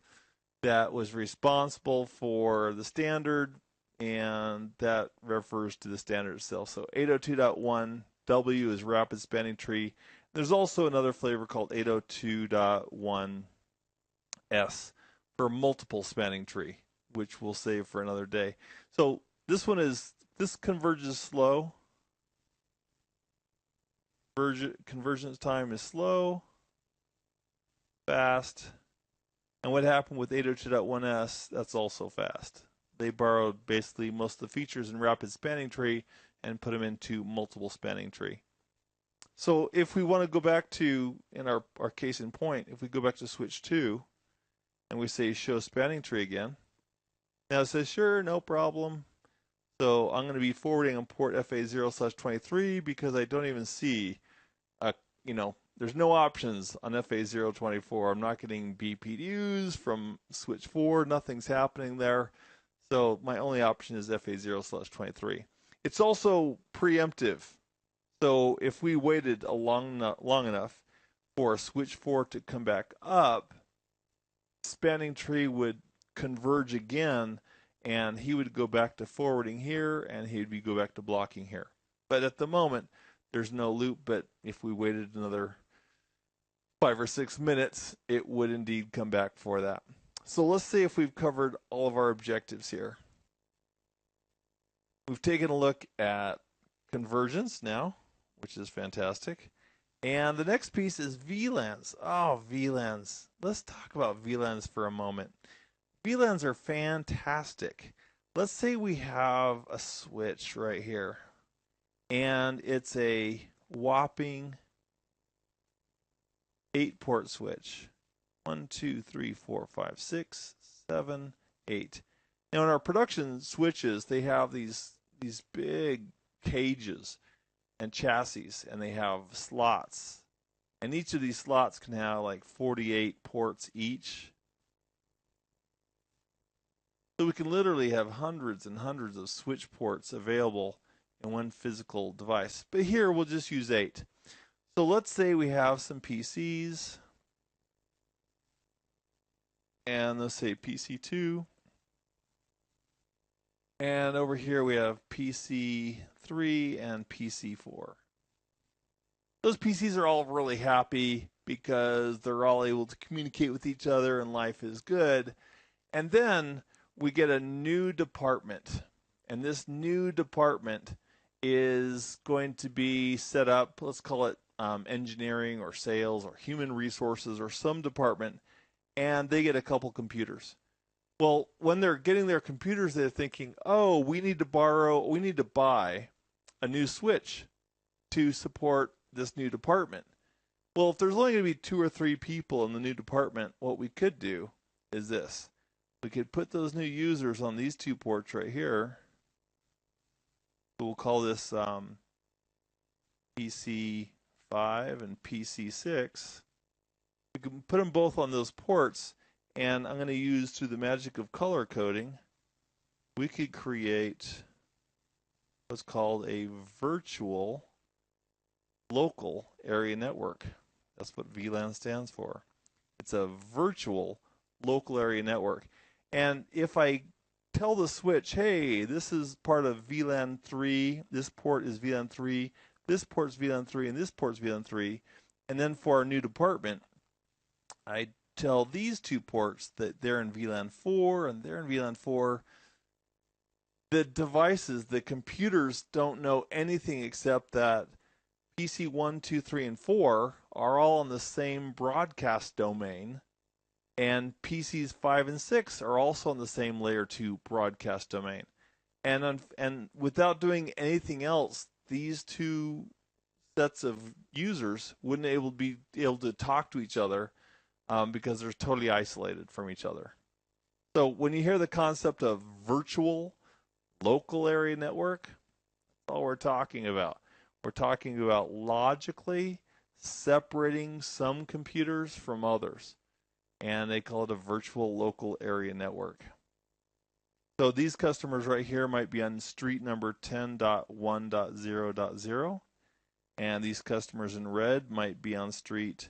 Speaker 1: that was responsible for the standard, and that refers to the standard itself. So 802.1 W is rapid spanning tree. There's also another flavor called 802.1 S for multiple spanning tree, which we'll save for another day. So this converges slow. Convergence time is slow, fast. And what happened with 802.1s, that's also fast. They borrowed basically most of the features in rapid spanning tree and put them into multiple spanning tree. So if we want to go back to, in our case in point, if we go back to switch 2 and we say show spanning tree again, now it says sure, no problem. So I'm going to be forwarding on port FA0/23 because I don't even see, there's no options on FA024. I'm not getting BPDUs from switch 4. Nothing's happening there. So my only option is FA0/23. It's also preemptive. So if we waited long enough for switch 4 to come back up, spanning tree would converge again, and he would go back to forwarding here, and he'd go back to blocking here. But at the moment, there's no loop, but if we waited another 5 or 6 minutes, it would indeed come back for that. So let's see if we've covered all of our objectives here. We've taken a look at convergence now. which is fantastic. And the next piece is VLANs. Oh, VLANs. Let's talk about VLANs for a moment. VLANs are fantastic. Let's say we have a switch right here, and it's a whopping 8-port switch. 1, 2, 3, 4, 5, 6, 7, 8. Now in our production switches, they have these big cages and chassis, and they have slots. And each of these slots can have like 48 ports each. So we can literally have hundreds and hundreds of switch ports available in one physical device. But here we'll just use 8. So let's say we have some PCs. And let's say PC2. And over here we have PC3 and PC4. Those PCs are all really happy because they're all able to communicate with each other and life is good. And then we get a new department. And this new department is going to be set up, let's call it engineering or sales or human resources or some department, and they get a couple computers. Well, when they're getting their computers, they're thinking, oh, we need to buy a new switch to support this new department. Well, if there's only going to be 2 or 3 people in the new department, what we could do is this. We could put those new users on these 2 ports right here. We'll call this PC5 and PC6. We can put them both on those ports, and I'm going to use, through the magic of color coding, we could create what's called a virtual local area network. That's what VLAN stands for. It's a virtual local area network. And if I tell the switch, hey, this is part of VLAN 3, this port is VLAN 3, this port's VLAN 3, and this port's VLAN 3, and then for our new department, I tell these 2 ports that they're in VLAN 4 and they're in VLAN 4. The devices, the computers, don't know anything except that PC 1, 2, 3, and 4 are all in the same broadcast domain, and PCs 5 and 6 are also in the same layer 2 broadcast domain. And without doing anything else, these 2 sets of users wouldn't be able to talk to each other because they're totally isolated from each other. So when you hear the concept of virtual local area network, that's all we're talking about. We're talking about logically separating some computers from others, and they call it a virtual local area network. So these customers right here might be on street number 10.1.0.0, and these customers in red might be on street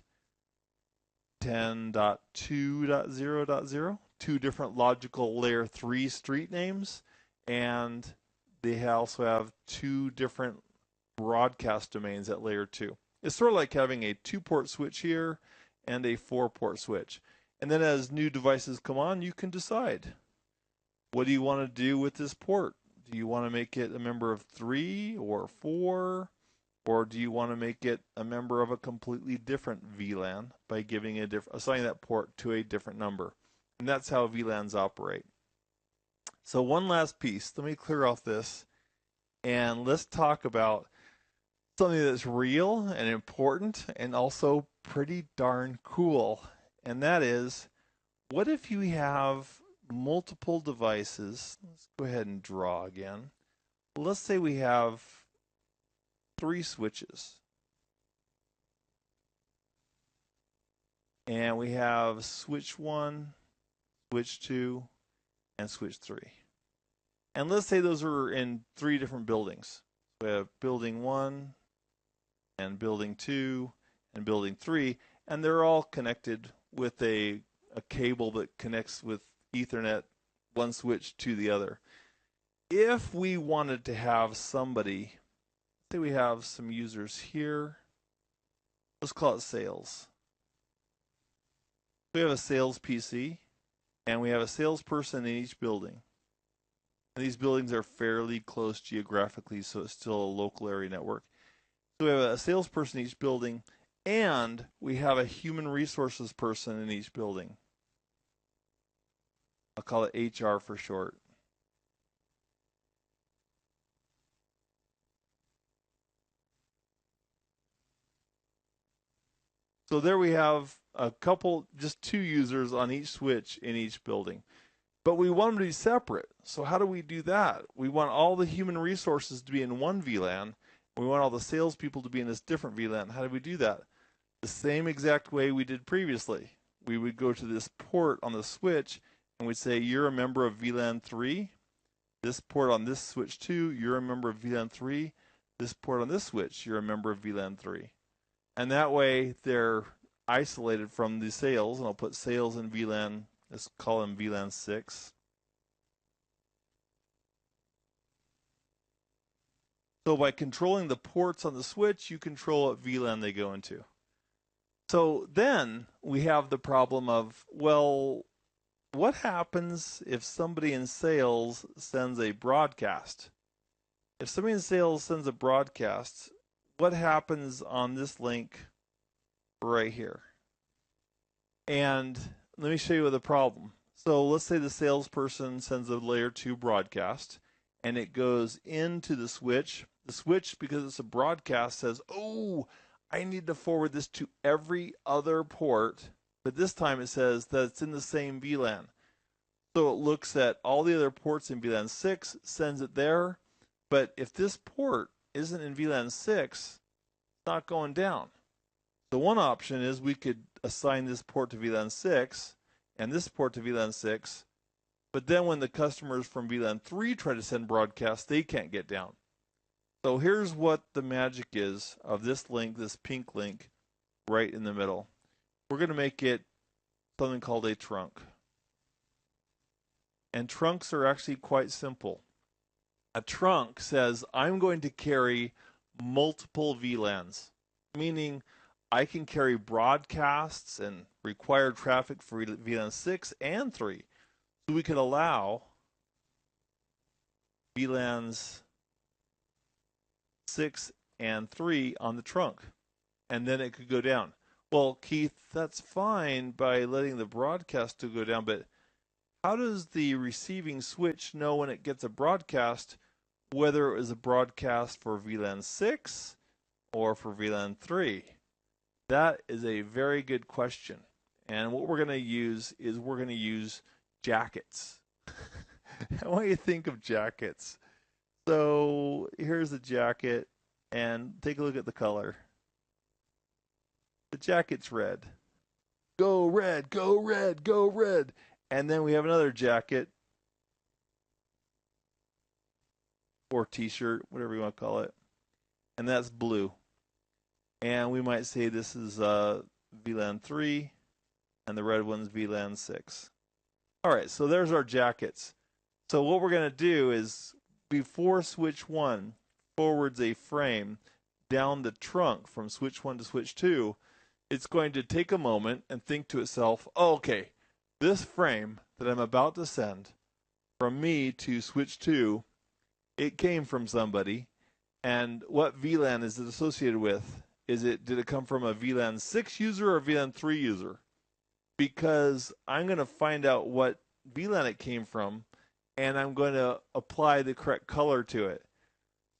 Speaker 1: 10.2.0.0, 2 different logical layer 3 street names, and they also have 2 different broadcast domains at layer 2. It's sort of like having a 2-port switch here and a 4-port switch. And then as new devices come on, you can decide, what do you want to do with this port? Do you want to make it a member of 3 or 4? Or do you want to make it a member of a completely different VLAN by giving assigning that port to a different number? And that's how VLANs operate. So one last piece. Let me clear off this, and let's talk about something that's real and important and also pretty darn cool. And that is, what if you have multiple devices? Let's go ahead and draw again. Let's say we have 3 switches. And we have switch 1, switch 2, and switch 3. And let's say those are in 3 different buildings. We have building 1 and building 2 and building 3, and they're all connected with a cable that connects with Ethernet, one switch to the other. If we wanted to have somebody, say we have some users here, let's call it sales. We have a sales PC, and we have a salesperson in each building. And these buildings are fairly close geographically, so it's still a local area network. So we have a salesperson in each building, and we have a human resources person in each building. I'll call it HR for short. So there we have a couple, just 2 users on each switch in each building. But we want them to be separate. So how do we do that? We want all the human resources to be in one VLAN. We want all the salespeople to be in this different VLAN. How do we do that? The same exact way we did previously. We would go to this port on the switch and we'd say, you're a member of VLAN 3. This port on this switch 2, you're a member of VLAN 3. This port on this switch, you're a member of VLAN 3. And that way they're isolated from the sales, and I'll put sales in VLAN, let's call them VLAN 6. So by controlling the ports on the switch, you control what VLAN they go into. So then we have the problem of, well, what happens if somebody in sales sends a broadcast? If somebody in sales sends a broadcast, what happens on this link right here? And let me show you the problem. So let's say the salesperson sends a layer 2 broadcast and it goes into the switch. The switch, because it's a broadcast, says, oh, I need to forward this to every other port, but this time it says that it's in the same VLAN. So it looks at all the other ports in VLAN 6, sends it there, but if this port isn't in VLAN 6, it's not going down. So one option is we could assign this port to VLAN 6 and this port to VLAN 6, but then when the customers from VLAN 3 try to send broadcasts, they can't get down. So here's what the magic is of this link, this pink link, right in the middle. We're going to make it something called a trunk. And trunks are actually quite simple. A trunk says, I'm going to carry multiple VLANs, meaning I can carry broadcasts and required traffic for VLAN 6 and 3. So we could allow VLANs 6 and 3 on the trunk, and then it could go down. Well, Keith, that's fine by letting the broadcast to go down, but how does the receiving switch know when it gets a broadcast whether it was a broadcast for VLAN 6 or for VLAN 3? That is a very good question. And what we're going to use is we're going to use jackets. I want you to think of jackets. So here's the jacket, and take a look at the color. The jacket's red. Go red, go red, go red. And then we have another jacket or t-shirt, whatever you want to call it, and that's blue. And we might say this is VLAN 3, and the red one's VLAN 6. All right, so there's our jackets. So what we're going to do is, before switch 1 forwards a frame down the trunk from switch 1 to switch 2, it's going to take a moment and think to itself, oh, okay, this frame that I'm about to send from me to switch 2, it came from somebody, and what VLAN is it associated with? Did it come from a VLAN 6 user or a VLAN 3 user? Because I'm going to find out what VLAN it came from, and I'm going to apply the correct color to it.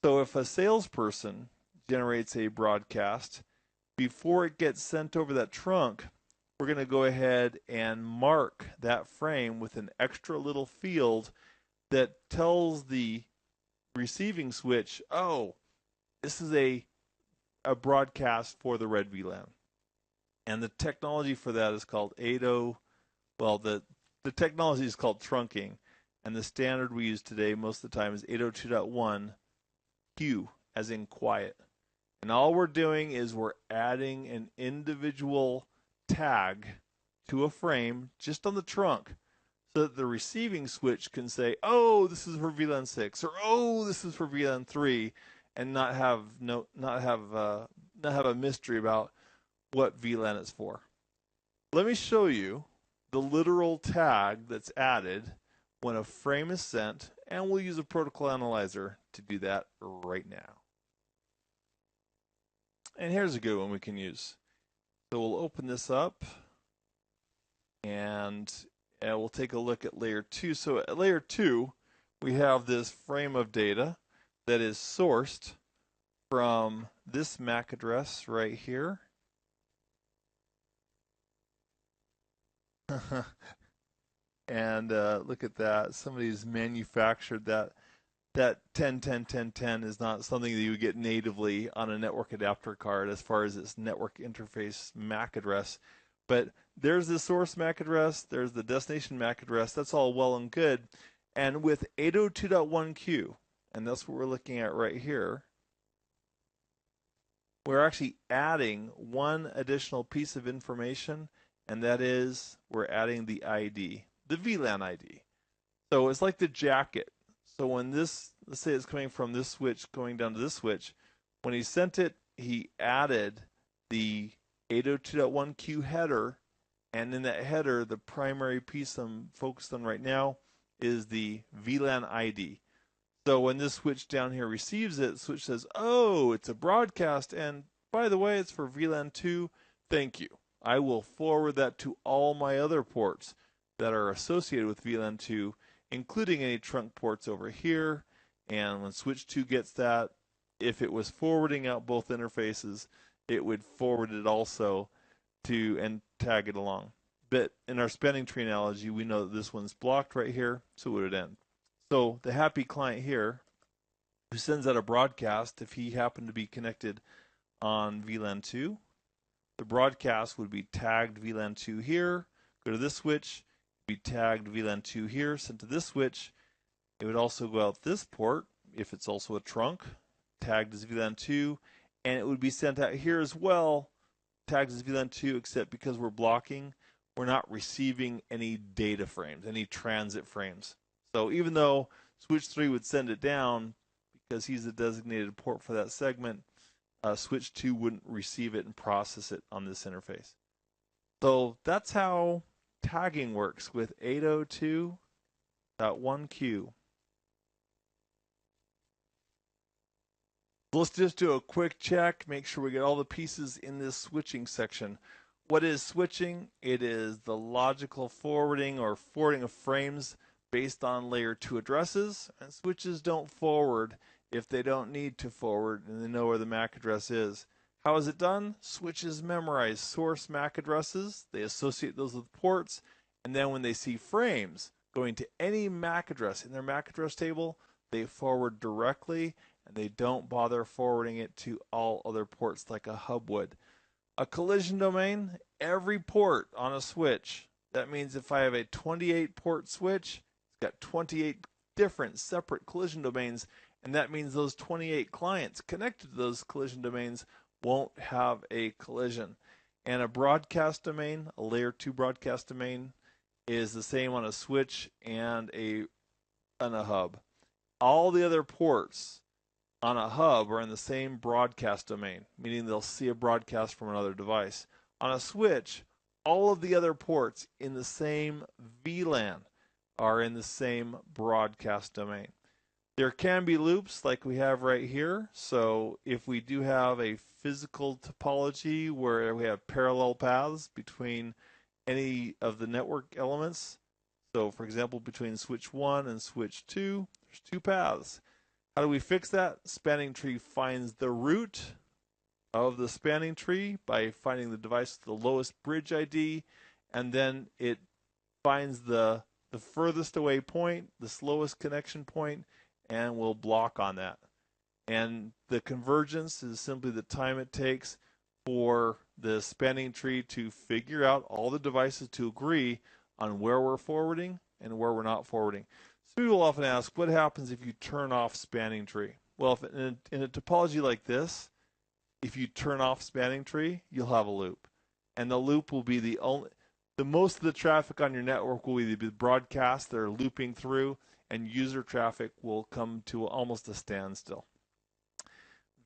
Speaker 1: So if a salesperson generates a broadcast, before it gets sent over that trunk, we're going to go ahead and mark that frame with an extra little field that tells the receiving switch, oh, this is a broadcast for the red VLAN. And the technology for that is called 8.0. Well, the technology is called trunking, and the standard we use today most of the time is 802.1 Q, as in quiet. And all we're doing is we're adding an individual tag to a frame just on the trunk, so that the receiving switch can say, oh, this is for VLAN 6, or oh, this is for VLAN 3, and not have a mystery about what VLAN it's for. Let me show you the literal tag that's added when a frame is sent, and we'll use a protocol analyzer to do that right now. And here's a good one we can use. So we'll open this up and we'll take a look at layer 2. So at layer 2, we have this frame of data that is sourced from this MAC address right here. And look at that. Somebody's manufactured that. That 10101010 is not something that you would get natively on a network adapter card as far as its network interface MAC address. But there's the source MAC address, there's the destination MAC address. That's all well and good. And with 802.1q, and that's what we're looking at right here, we're actually adding one additional piece of information, and that is we're adding the ID, the VLAN ID. So it's like the jacket. So when this, let's say it's coming from this switch going down to this switch, when he sent it, he added the 802.1q header, and in that header, the primary piece I'm focused on right now is the VLAN ID. So when this switch down here receives it, the switch says, oh, it's a broadcast, and by the way, it's for VLAN 2. Thank you. I will forward that to all my other ports that are associated with VLAN 2, including any trunk ports over here. And when switch 2 gets that, if it was forwarding out both interfaces, it would forward it also to and tag it along. But in our spanning tree analogy, we know that this one's blocked right here, so it would end. So the happy client here who sends out a broadcast, if he happened to be connected on VLAN 2, the broadcast would be tagged VLAN 2 here, go to this switch, be tagged VLAN 2 here, sent to this switch. It would also go out this port, if it's also a trunk, tagged as VLAN 2, and it would be sent out here as well, tagged as VLAN 2, except because we're blocking, we're not receiving any data frames, any transit frames. So even though switch 3 would send it down, because he's a designated port for that segment, switch 2 wouldn't receive it and process it on this interface. So that's how tagging works with 802.1q. Let's just do a quick check, make sure we get all the pieces in this switching section. What is switching? It is the logical forwarding or forwarding of frames based on layer 2 addresses, and switches don't forward if they don't need to forward and they know where the MAC address is. How is it done? Switches memorize source MAC addresses, they associate those with ports, and then when they see frames going to any MAC address in their MAC address table, they forward directly, and they don't bother forwarding it to all other ports like a hub would. A collision domain, every port on a switch. That means if I have a 28 port switch, it's got 28 different separate collision domains, and that means those 28 clients connected to those collision domains won't have a collision. And a broadcast domain, a layer 2 broadcast domain, is the same on a switch and on a hub. All the other ports on a hub are in the same broadcast domain, meaning they'll see a broadcast from another device. On a switch, all of the other ports in the same VLAN are in the same broadcast domain. There can be loops like we have right here. So if we do have a physical topology where we have parallel paths between any of the network elements, so for example between switch 1 and switch 2, there's 2 paths. How do we fix that? Spanning tree finds the root of the spanning tree by finding the device with the lowest bridge ID, and then it finds the furthest away point, the slowest connection point, and will block on that. And the convergence is simply the time it takes for the spanning tree to figure out all the devices to agree on where we're forwarding and where we're not forwarding. So people often ask, what happens if you turn off spanning tree? Well, if in a topology like this, if you turn off spanning tree, you'll have a loop. And the loop will be the most of the traffic on your network will be the broadcasts that are looping through, and user traffic will come to almost a standstill.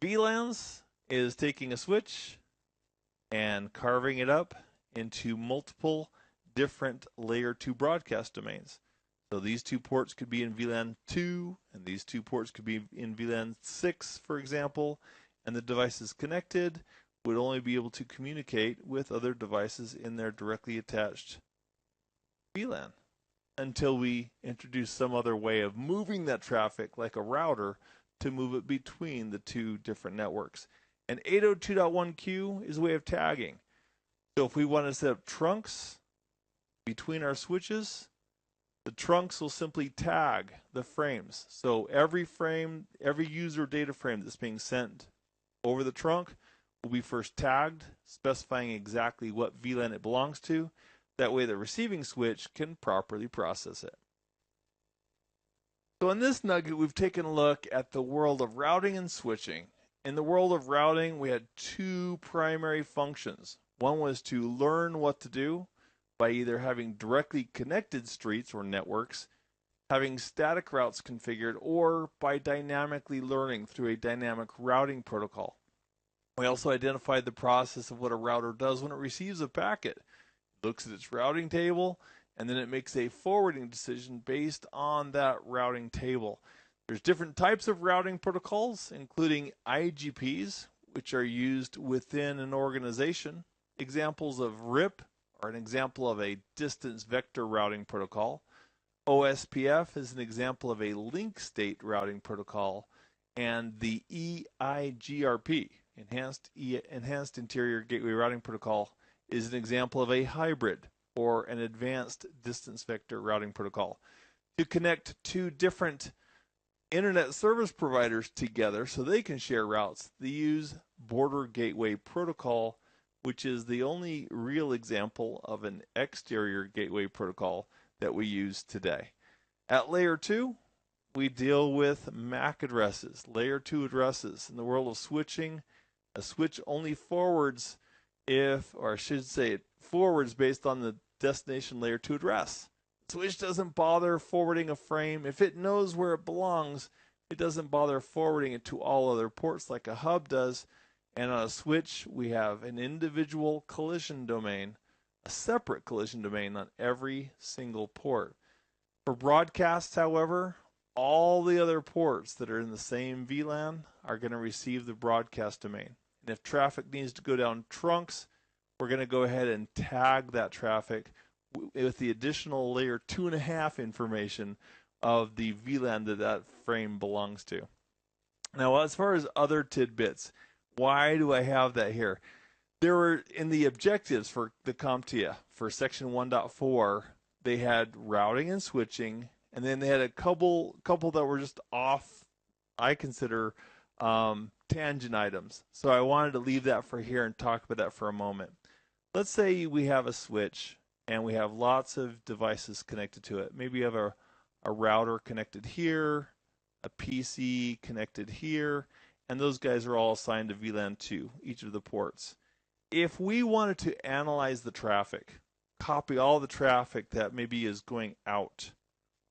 Speaker 1: VLANs is taking a switch and carving it up into multiple different layer 2 broadcast domains. So these 2 ports could be in VLAN 2, and these 2 ports could be in VLAN 6, for example, and the devices connected would only be able to communicate with other devices in their directly attached VLAN until we introduce some other way of moving that traffic, like a router, to move it between the two different networks. And 802.1q is a way of tagging. So if we want to set up trunks between our switches, the trunks will simply tag the frames. So every frame, every user data frame that's being sent over the trunk will be first tagged, specifying exactly what VLAN it belongs to. That way the receiving switch can properly process it. So in this nugget, we've taken a look at the world of routing and switching. In the world of routing, we had two primary functions. One was to learn what to do by either having directly connected streets or networks, having static routes configured, or by dynamically learning through a dynamic routing protocol. We also identified the process of what a router does when it receives a packet. It looks at its routing table, and then it makes a forwarding decision based on that routing table. There's different types of routing protocols, including IGPs, which are used within an organization. Examples of RIP are an example of a distance vector routing protocol. OSPF is an example of a link state routing protocol. And the EIGRP, Enhanced Interior Gateway Routing Protocol, is an example of a hybrid or an advanced distance vector routing protocol. To connect two different internet service providers together so they can share routes, they use Border Gateway Protocol, which is the only real example of an exterior gateway protocol that we use today. At layer 2, we deal with MAC addresses, layer 2 addresses. In the world of switching, a switch only forwards it forwards based on the destination layer 2 address. Switch doesn't bother forwarding a frame. If it knows where it belongs, it doesn't bother forwarding it to all other ports like a hub does. And on a switch, we have an individual collision domain, a separate collision domain on every single port. For broadcasts, however, all the other ports that are in the same VLAN are going to receive the broadcast domain. And if traffic needs to go down trunks, we're going to go ahead and tag that traffic with the additional layer 2.5 information of the VLAN that frame belongs to. Now, as far as other tidbits, why do I have that here? There were, in the objectives for the CompTIA, for section 1.4, they had routing and switching, and then they had a couple that were just off, I consider, tangent items. So I wanted to leave that for here and talk about that for a moment. Let's say we have a switch and we have lots of devices connected to it. Maybe you have a router connected here, a PC connected here, and those guys are all assigned to VLAN 2, each of the ports. If we wanted to analyze the traffic, copy all the traffic that maybe is going out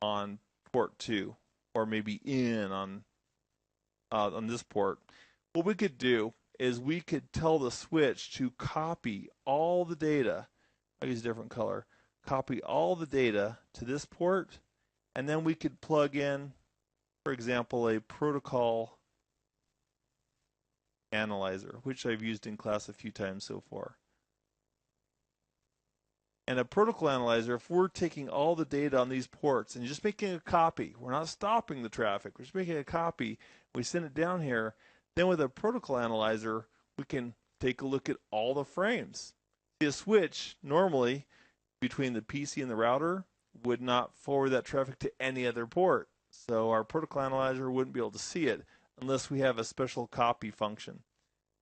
Speaker 1: on port 2, or maybe in on this port, what we could do is we could tell the switch to copy all the data. I'll use a different color. Copy all the data to this port, and then we could plug in, for example, a protocol analyzer, which I've used in class a few times so far. And a protocol analyzer, if we're taking all the data on these ports and just making a copy, we're not stopping the traffic, we're just making a copy, we send it down here, then with a protocol analyzer, we can take a look at all the frames. See, a switch normally between the PC and the router would not forward that traffic to any other port. So our protocol analyzer wouldn't be able to see it unless we have a special copy function.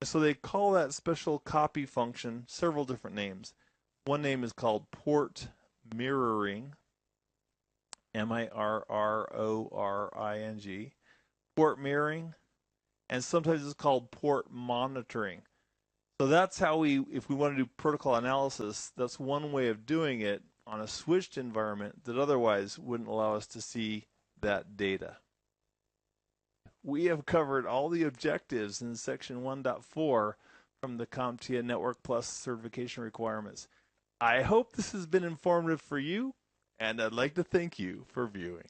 Speaker 1: So they call that special copy function several different names. One name is called port mirroring, M-I-R-R-O-R-I-N-G, port mirroring, and sometimes it's called port monitoring. So that's how if we want to do protocol analysis, that's one way of doing it on a switched environment that otherwise wouldn't allow us to see that data. We have covered all the objectives in section 1.4 from the CompTIA Network Plus certification requirements. I hope this has been informative for you, and I'd like to thank you for viewing.